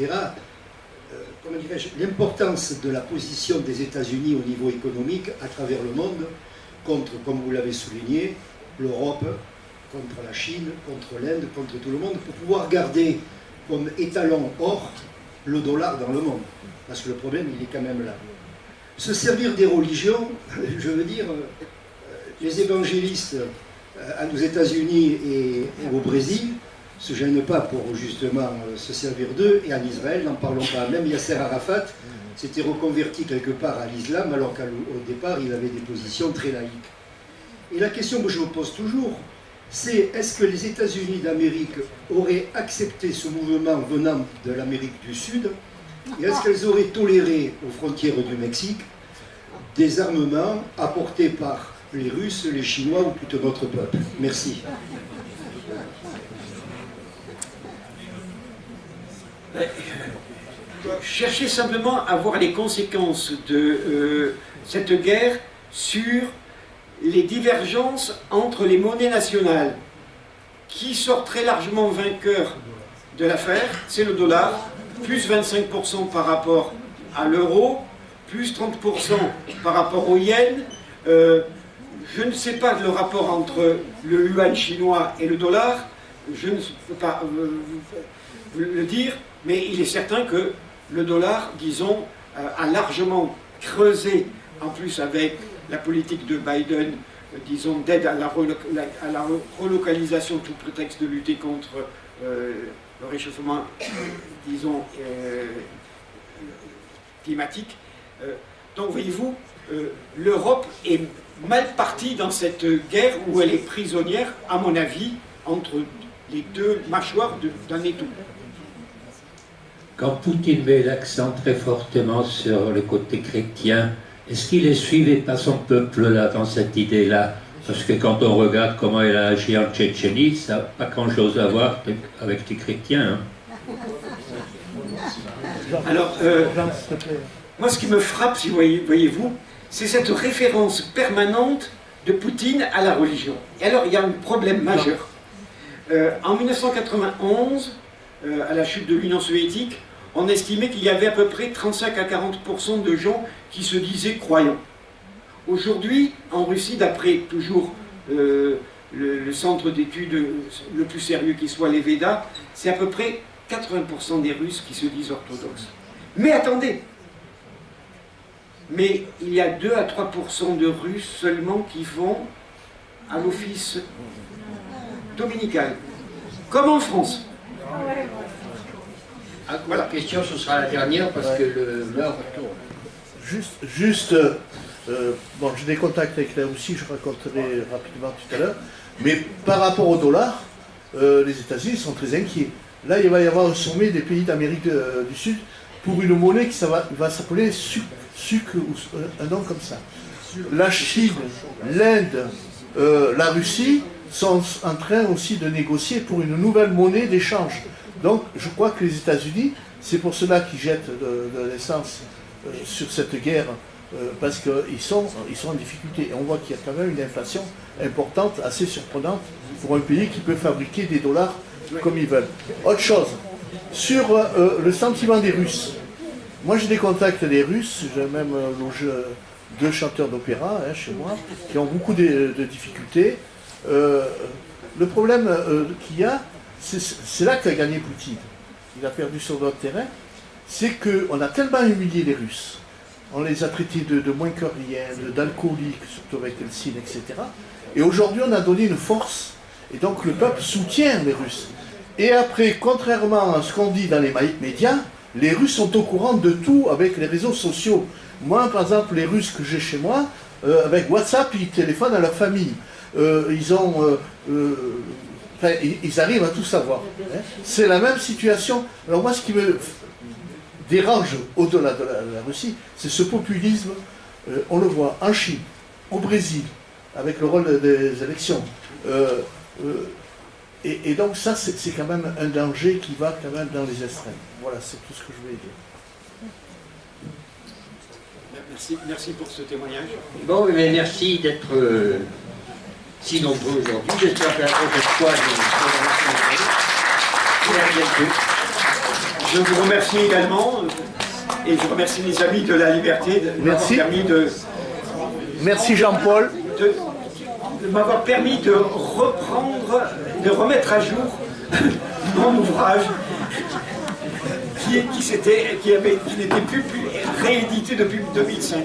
comment dirais-je, l'importance de la position des États-Unis au niveau économique à travers le monde, contre, comme vous l'avez souligné, l'Europe, contre la Chine, contre l'Inde, contre tout le monde, pour pouvoir garder comme étalon or le dollar dans le monde. Parce que le problème, il est quand même là. Se servir des religions, je veux dire, les évangélistes aux États-Unis et au Brésil ne se gênent pas pour justement se servir d'eux, et en Israël, n'en parlons pas. Même Yasser Arafat s'était reconverti quelque part à l'islam, alors qu'au départ, il avait des positions très laïques. Et la question que je me pose toujours, c'est est-ce que les États-Unis d'Amérique auraient accepté ce mouvement venant de l'Amérique du Sud, et est-ce qu'elles auraient toléré aux frontières du Mexique des armements apportés par les Russes, les Chinois ou tout notre peuple? Merci. Cherchez simplement à voir les conséquences de cette guerre sur les divergences entre les monnaies nationales. Qui sort très largement vainqueur de l'affaire, c'est le dollar, plus 25% par rapport à l'euro, plus 30% par rapport au yen. Je ne sais pas le rapport entre le yuan chinois et le dollar, je ne peux pas le dire, mais il est certain que le dollar, disons, a largement creusé, en plus avec la politique de Biden, disons, d'aide à la relocalisation, tout prétexte de lutter contre le réchauffement, disons, climatique. Donc, voyez-vous, l'Europe est mal partie dans cette guerre où elle est prisonnière, à mon avis, entre les deux mâchoires d'un étau. Quand Poutine met l'accent très fortement sur le côté chrétien, est-ce qu'il est suivi par son peuple là, dans cette idée-là? Parce que quand on regarde comment il a agi en Tchétchénie, ça n'a pas grand-chose à voir avec les chrétiens. Hein. Alors, moi ce qui me frappe, si voyez-vous, c'est cette référence permanente de Poutine à la religion. Et alors, il y a un problème majeur. En 1991, à la chute de l'Union soviétique, on estimait qu'il y avait à peu près 35 à 40% de gens qui se disaient croyants. Aujourd'hui, en Russie, d'après toujours le centre d'études le plus sérieux qui soit, les Védas, c'est à peu près 80% des Russes qui se disent orthodoxes. Mais attendez, mais il y a 2 à 3% de Russes seulement qui vont à l'office dominical, comme en France. Voilà. La question, ce sera la dernière parce que l'heure tourne. Bon, j'ai des contacts avec la Russie, je raconterai rapidement tout à l'heure, mais par rapport au dollar, les États-Unis sont très inquiets. Là, il va y avoir un sommet des pays d'Amérique du Sud pour une monnaie qui va s'appeler SUC, ou un nom comme ça. La Chine, l'Inde, la Russie sont en train aussi de négocier pour une nouvelle monnaie d'échange. Donc, je crois que les États-Unis, c'est pour cela qu'ils jettent de l'essence sur cette guerre, parce qu'ils sont en difficulté. Et on voit qu'il y a quand même une inflation importante, assez surprenante, pour un pays qui peut fabriquer des dollars comme ils veulent. Autre chose, sur le sentiment des Russes. Moi, j'ai des contacts des Russes, j'ai même deux chanteurs d'opéra chez moi, qui ont beaucoup de difficultés. Le problème qu'il y a, c'est là qu'a gagné Poutine. Il a perdu sur notre terrain. C'est qu'on a tellement humilié les Russes. On les a traités de moins que rien, d'alcooliques, surtout avec Helsinki, etc. Et aujourd'hui, on a donné une force. Et donc, le peuple soutient les Russes. Et après, contrairement à ce qu'on dit dans les médias, les Russes sont au courant de tout avec les réseaux sociaux. Moi, par exemple, les Russes que j'ai chez moi, avec WhatsApp, ils téléphonent à leur famille. Ils arrivent à tout savoir. C'est la même situation. Alors moi, ce qui me dérange au-delà de la Russie, c'est ce populisme. On le voit en Chine, au Brésil, avec le rôle des élections. Et donc ça, c'est quand même un danger qui va quand même dans les extrêmes. Voilà, c'est tout ce que je voulais dire. Merci pour ce témoignage. Bon, mais merci d'être si nombreux aujourd'hui. J'espère que la prochaine fois, Je vous remercie également et je remercie les amis de la Liberté de m'avoir permis Merci Jean-Paul. de m'avoir permis de reprendre, de remettre à jour mon ouvrage qui n'était plus réédité depuis 2005.